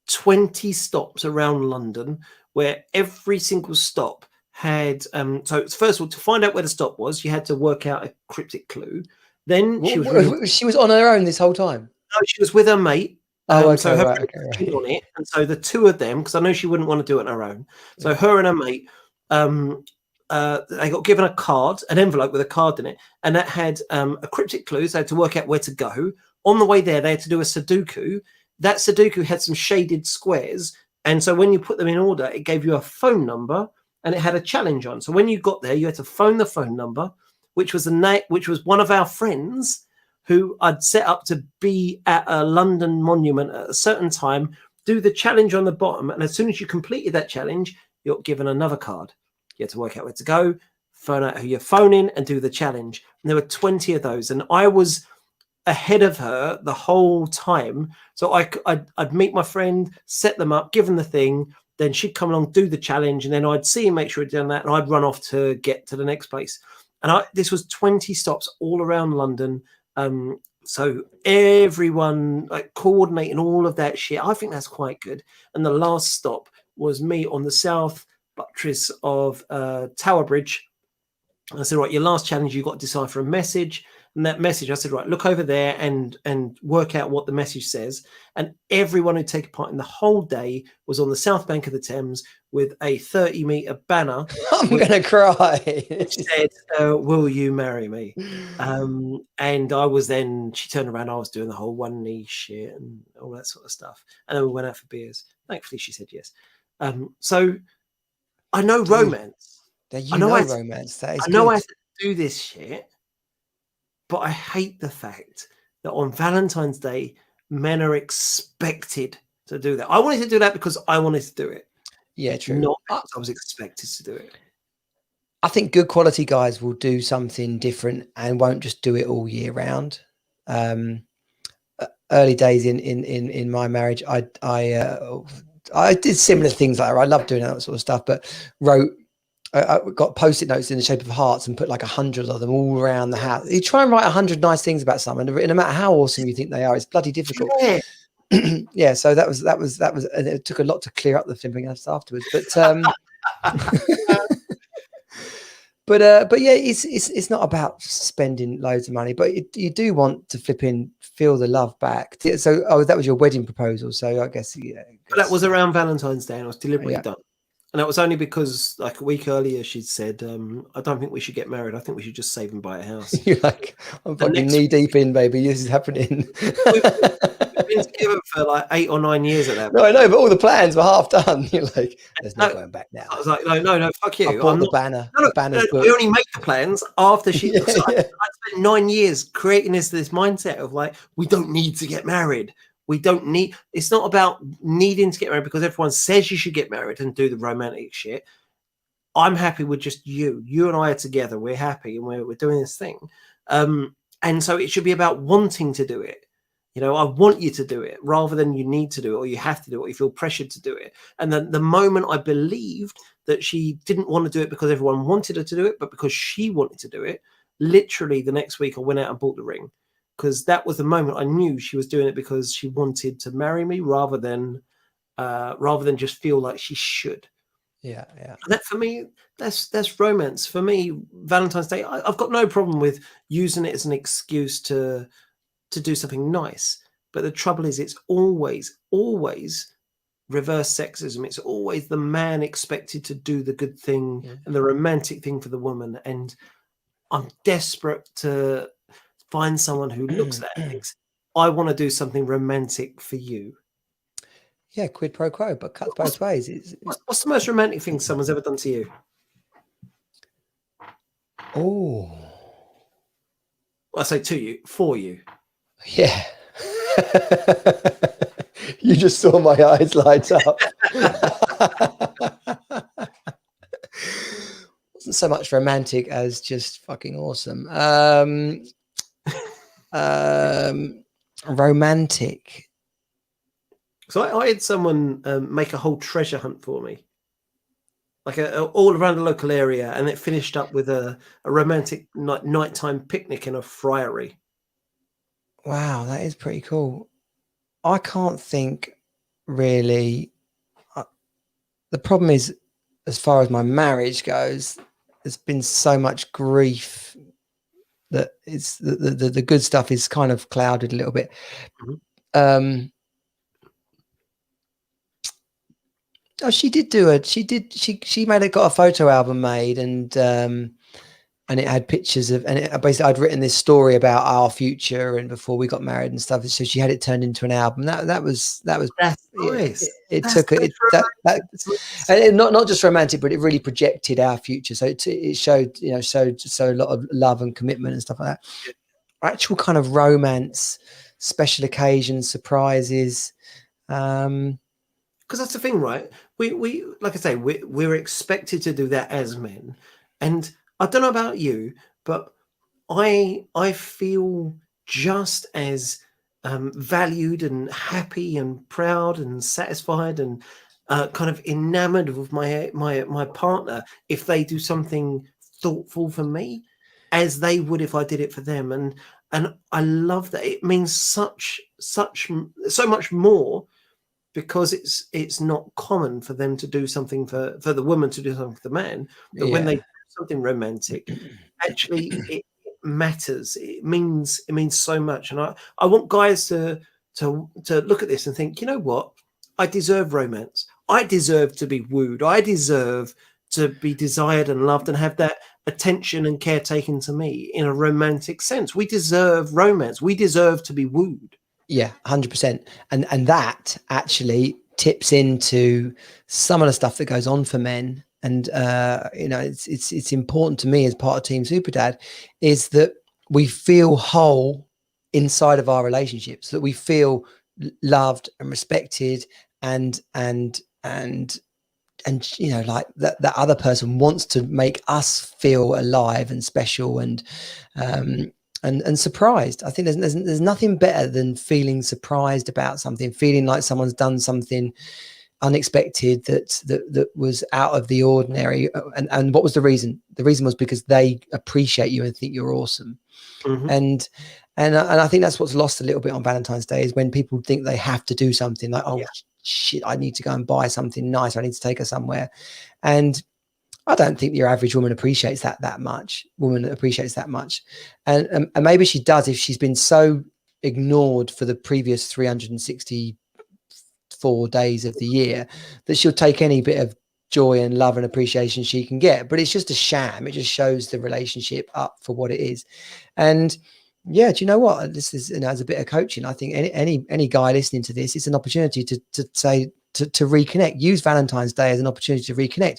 Speaker 3: 20 stops around London, where every single stop had so first of all, to find out where the stop was, you had to work out a cryptic clue. Then she
Speaker 1: was on her own this whole time.
Speaker 3: No, she was with her mate.
Speaker 1: Oh, okay,
Speaker 3: so her
Speaker 1: right,
Speaker 3: friend was on it, and so the two of them, because I know she wouldn't want to do it on her own. So her and her mate, they got given a card, an envelope with a card in it, and that had a cryptic clue. So they had to work out where to go. On the way there, they had to do a Sudoku. That Sudoku had some shaded squares, and so when you put them in order, it gave you a phone number, and it had a challenge on. So when you got there, you had to phone the phone number, which was one of our friends who I'd set up to be at a London monument at a certain time, do the challenge on the bottom, and as soon as you completed that challenge, you're given another card. You had to work out where to go, phone out who you're phoning, and do the challenge. And there were 20 of those, and I was ahead of her the whole time. So I'd meet my friend, set them up, give them the thing, then she'd come along, do the challenge, and then I'd see and make sure he'd done that, and I'd run off to get to the next place. And this was 20 stops all around London. So everyone like coordinating all of that shit, I think that's quite good. And the last stop was me on the south buttress of Tower Bridge. I said, right, your last challenge, you've got to decipher a message. And that message, I said, right, look over there and work out what the message says. And everyone who'd taken part in the whole day was on the south bank of the Thames with a 30-meter banner.
Speaker 1: I'm going to cry.
Speaker 3: Which said, will you marry me? And I was then, she turned around, I was doing the whole one knee shit and all that sort of stuff. And then we went out for beers. Thankfully, she said yes. So I know romance.
Speaker 1: I know romance. That is
Speaker 3: I know
Speaker 1: good.
Speaker 3: I have to do this shit. But I hate the fact that on Valentine's Day, men are expected to do that. I wanted to do that because I wanted to do it.
Speaker 1: Yeah, true.
Speaker 3: Not because I was expected to do it.
Speaker 1: I think good quality guys will do something different and won't just do it all year round. Early days in my marriage, I did similar things like that. I love doing that sort of stuff, but I got Post-it notes in the shape of hearts and put like 100 of them all around the house. You try and write 100 nice things about someone, and no matter how awesome you think they are, it's bloody difficult.
Speaker 3: Yeah.
Speaker 1: Yeah, so that was, and it took a lot to clear up the flipping afterwards. But but yeah, it's not about spending loads of money, but you do want to feel the love back. So that was your wedding proposal. So I guess
Speaker 3: But that was around Valentine's Day, and I was deliberately done. And that was only because, like a week earlier, she'd said, "I don't think we should get married. I think we should just save and buy a house."
Speaker 1: You're like, "I'm fucking knee deep in, baby. This is happening."
Speaker 3: We've been together for like 8 or 9 years at that point.
Speaker 1: No, I know, but all the plans were half done. You're like, "There's no going back now."
Speaker 3: I was like, "No, fuck you."
Speaker 1: I bought the banner.
Speaker 3: No,
Speaker 1: the banner's
Speaker 3: we only made the plans after she.
Speaker 1: Yeah.
Speaker 3: I spent 9 years creating this mindset of like, we don't need to get married. We don't need, it's not about needing to get married because everyone says you should get married and do the romantic shit. I'm happy with just you. You and I are together. We're happy and we're doing this thing. And so it should be about wanting to do it. You know, I want you to do it rather than you need to do it or you have to do it or you feel pressured to do it. And then the moment I believed that she didn't want to do it because everyone wanted her to do it, but because she wanted to do it, literally the next week I went out and bought the ring, because that was the moment I knew she was doing it because she wanted to marry me rather than just feel like she should.
Speaker 1: Yeah.
Speaker 3: And that for me, that's romance. For me, Valentine's Day, I've got no problem with using it as an excuse to do something nice. But the trouble is, it's always reverse sexism. It's always the man expected to do the good thing and the romantic thing for the woman. And I'm desperate to find someone who looks at that and thinks, I want to do something romantic for you.
Speaker 1: Yeah, quid pro quo, but cuts both ways.
Speaker 3: What's the most romantic thing someone's ever done to you?
Speaker 1: Oh,
Speaker 3: Well, I say to you, for you.
Speaker 1: yeah. You just saw my eyes light up. Wasn't so much romantic as just fucking awesome. Romantic.
Speaker 3: So I had someone make a whole treasure hunt for me, like all around the local area, and it finished up with a romantic nighttime picnic in a friary.
Speaker 1: Wow, that is pretty cool. I can't think really. The problem is, as far as my marriage goes, there's been so much grief that it's the good stuff is kind of clouded a little bit.
Speaker 3: Mm-hmm.
Speaker 1: Oh, she did do it. She got a photo album made, and it had pictures of, and basically I'd written this story about our future and before we got married and stuff. So she had it turned into an album. That was
Speaker 3: That's nice.
Speaker 1: And not just romantic, but it really projected our future. So it showed, so a lot of love and commitment and stuff like that. Actual kind of romance, special occasions, surprises.
Speaker 3: Because that's the thing, right? We like I say, we're expected to do that as men, and I don't know about you, but I feel just as valued and happy and proud and satisfied and kind of enamored with my partner if they do something thoughtful for me as they would if I did it for them. And I love that. It means so much more, because it's not common for them to do something for the woman to do something for the man. But when they do something romantic, actually it matters. It means so much. And I want guys to look at this and think, you know what? I deserve romance. I deserve to be wooed. I deserve to be desired and loved and have that attention and care taken to me in a romantic sense. We deserve romance. We deserve to be wooed.
Speaker 1: Yeah, 100%. And that actually tips into some of the stuff that goes on for men. And it's important to me as part of Team Superdad is that we feel whole inside of our relationships, that we feel loved and respected, and like that other person wants to make us feel alive and special and surprised. I think there's nothing better than feeling surprised about something, feeling like someone's done something unexpected that was out of the ordinary. And what was the reason? The reason was because they appreciate you and think you're awesome.
Speaker 3: Mm-hmm.
Speaker 1: And I think that's what's lost a little bit on Valentine's Day, is when people think they have to do something like, shit, I need to go and buy something nice. I need to take her somewhere. And I don't think your average woman appreciates that much. And maybe she does if she's been so ignored for the previous 364 days of the year that she'll take any bit of joy and love and appreciation she can get. But it's just a sham. It just shows the relationship up for what it is. And yeah, do you know what? This is, as a bit of coaching, I think any guy listening to this, it's an opportunity to say to reconnect. Use Valentine's Day as an opportunity to reconnect.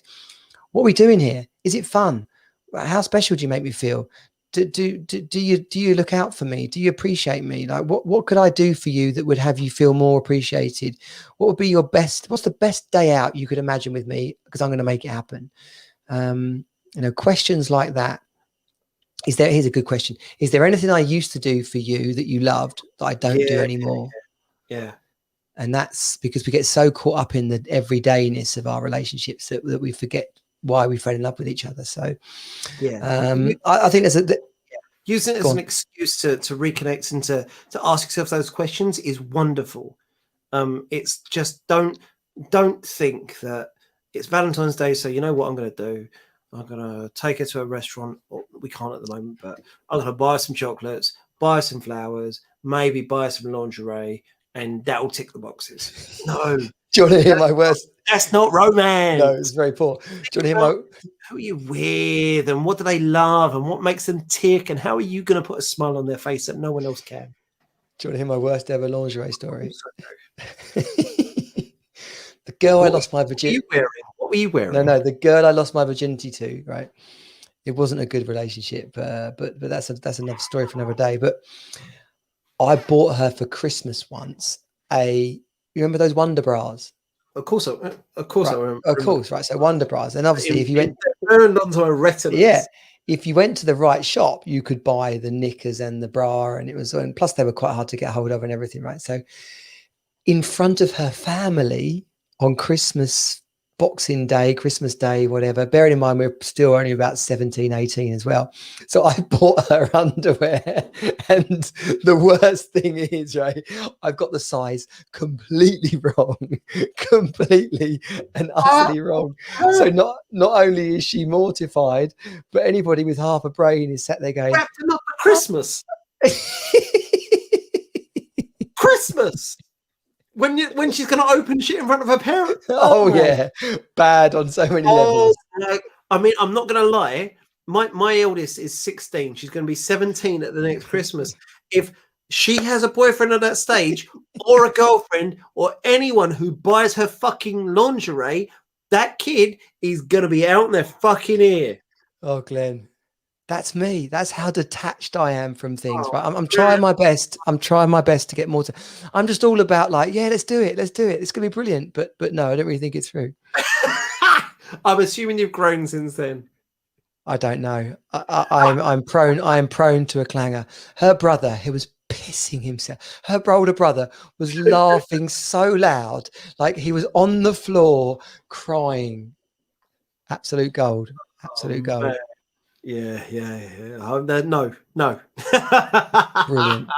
Speaker 1: What are we doing here? Is it fun? How special do you make me feel? do you look out for me? Do you appreciate me? Like, what could I do for you that would have you feel more appreciated? What would be your best? What's the best day out you could imagine with me? Because I'm going to make it happen. Questions like that. Here's a good question. Is there anything I used to do for you that you loved that I don't do anymore?
Speaker 3: Yeah. And
Speaker 1: that's because we get so caught up in the everydayness of our relationships that we forget why we fell in love with each other. So I think
Speaker 3: using it as an excuse to reconnect and to ask yourself those questions is wonderful. It's just don't think that it's Valentine's Day, so you know what I'm going to do. I'm going to take her to a restaurant. We can't at the moment, but I'm going to buy some chocolates, buy some flowers, maybe buy some lingerie, and that will tick the boxes. No.
Speaker 1: Do you want to hear my worst?
Speaker 3: That's not romance.
Speaker 1: No, it's very poor. Do you want to hear
Speaker 3: who are you with, and what do they love, and what makes them tick, and how are you going to put a smile on their face that no one else can?
Speaker 1: Do you want to hear my worst ever lingerie story? The girl I lost my virginity.
Speaker 3: What were you wearing?
Speaker 1: No, the girl I lost my virginity to. Right, it wasn't a good relationship, but that's another story for another day. But I bought her for Christmas once you remember those Wonder Bras?
Speaker 3: Of course,
Speaker 1: right.
Speaker 3: I remember.
Speaker 1: Of course, right. So Wonder Bras, and obviously, if you went
Speaker 3: burned onto a retina,
Speaker 1: if you went to the right shop, you could buy the knickers and the bra, and plus they were quite hard to get hold of and everything, right? So, in front of her family on Christmas, Boxing Day, Christmas Day, whatever, bearing in mind we're still only about 17, 18 as well. So I bought her underwear, and the worst thing is, right, I've got the size completely wrong, completely and utterly wrong. So not only is she mortified, but anybody with half a brain is sat there going,
Speaker 3: wrapped them up for Christmas. Christmas. When she's going to open shit in front of her parents.
Speaker 1: Oh yeah, bad on so many levels.
Speaker 3: I mean, I'm not going to lie. My eldest is 16. She's going to be 17 at the next Christmas. If she has a boyfriend at that stage, or a girlfriend, or anyone who buys her fucking lingerie, that kid is going to be out in their fucking ear.
Speaker 1: Oh, Glenn. That's me. That's how detached I am from things. Right? I'm trying my best. I'm trying my best to get more. I'm just all about like, yeah, let's do it. Let's do it. It's gonna be brilliant. But no, I don't really think it's true.
Speaker 3: I'm assuming you've grown since then.
Speaker 1: I don't know. I'm prone to a clanger. Her brother, who was pissing himself. Her older brother was laughing so loud, like he was on the floor crying. Absolute gold. Absolute gold. Man.
Speaker 3: Yeah. No.
Speaker 1: Brilliant.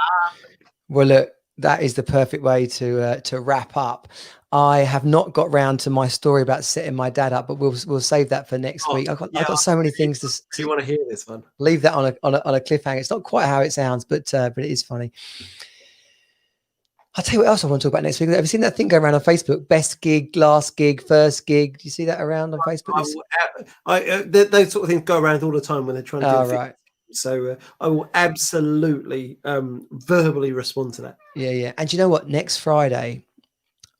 Speaker 1: Well, look, that is the perfect way to wrap up. I have not got round to my story about setting my dad up, but we'll save that for next week. I've got so many things to.
Speaker 3: Do you want to hear this one?
Speaker 1: Leave that on a cliffhanger. It's not quite how it sounds, but it is funny. I'll tell you what else I want to talk about next week. Have you seen that thing go around on Facebook? Best gig, last gig, first gig. Do you see that around on Facebook?
Speaker 3: Those sort of things go around all the time when they're trying to do
Speaker 1: right.
Speaker 3: So I will absolutely verbally respond to that.
Speaker 1: Yeah. And you know what? Next Friday,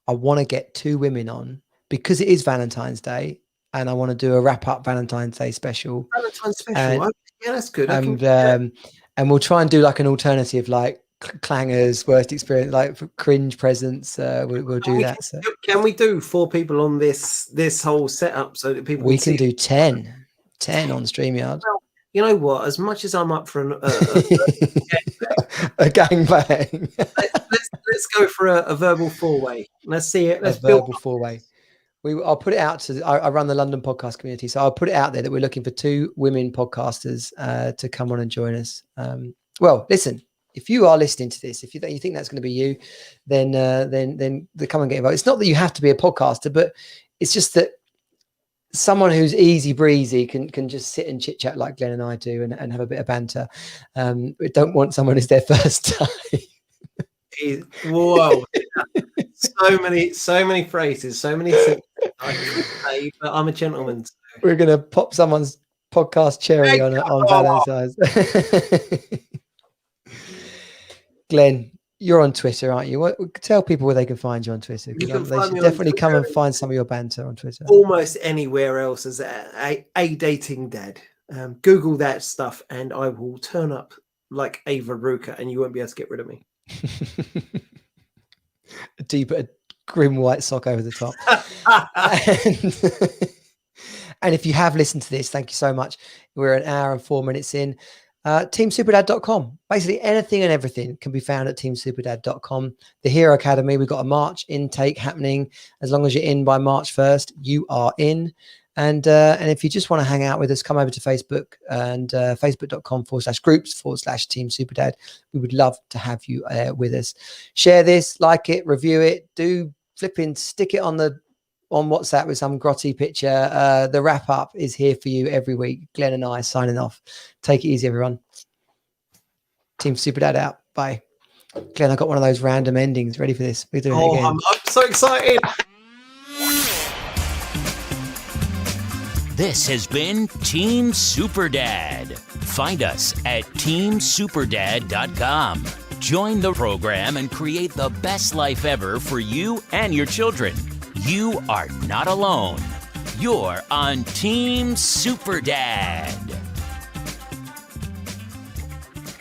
Speaker 1: I want to get 2 women on because it is Valentine's Day, and I want to do a wrap-up Valentine's Day special.
Speaker 3: Valentine's special. Yeah, that's good.
Speaker 1: And we'll try and do like an alternative, like clangers, worst experience, like for cringe presents. We'll do that. So.
Speaker 3: Can we do 4 people on this whole setup so that people?
Speaker 1: We can do 10 on StreamYard.
Speaker 3: Well, you know what? As much as I'm up for
Speaker 1: a gangbang,
Speaker 3: let's go for a verbal 4-way. Let's see it. Let's
Speaker 1: build a 4-way. I'll put it out to. I run the London podcast community, so I'll put it out there that we're looking for 2 women podcasters to come on and join us. Well, listen. If you are listening to this, if you think that's going to be you, then come and get involved. It's not that you have to be a podcaster, but it's just that someone who's easy breezy can just sit and chit chat like Glenn and I do and have a bit of banter. We don't want someone who's their first time.
Speaker 3: Whoa! so many phrases, so many things I can say, but I'm a gentleman. So.
Speaker 1: We're gonna pop someone's podcast cherry on Valentine's. Glenn, you're on Twitter, aren't you? Tell people where they can find you on Twitter. They should definitely come and find some of your banter on Twitter.
Speaker 3: Almost anywhere else as a dating dad. Google that stuff, and I will turn up like a veruca, and you won't be able to get rid of me.
Speaker 1: A grim white sock over the top. And if you have listened to this, thank you so much. We're an hour and 4 minutes in. teamsuperdad.com. Basically anything and everything can be found at teamsuperdad.com. The Hero Academy, we've got a March intake happening. As long as you're in by March 1st, you are in. And if you just want to hang out with us, come over to Facebook and facebook.com/groups/Team Superdad. We would love to have you with us. Share this, like it, review it, do flipping stick it on WhatsApp with some grotty picture. The wrap up is here for you every week. Glenn and I signing off. Take it easy, everyone. Team Superdad out. Bye. Glenn, I got one of those random endings ready for this. We're doing it again.
Speaker 3: I'm so excited.
Speaker 2: This has been Team Superdad. Find us at teamsuperdad.com. Join the program and create the best life ever for you and your children. You are not alone. You're on Team Superdad.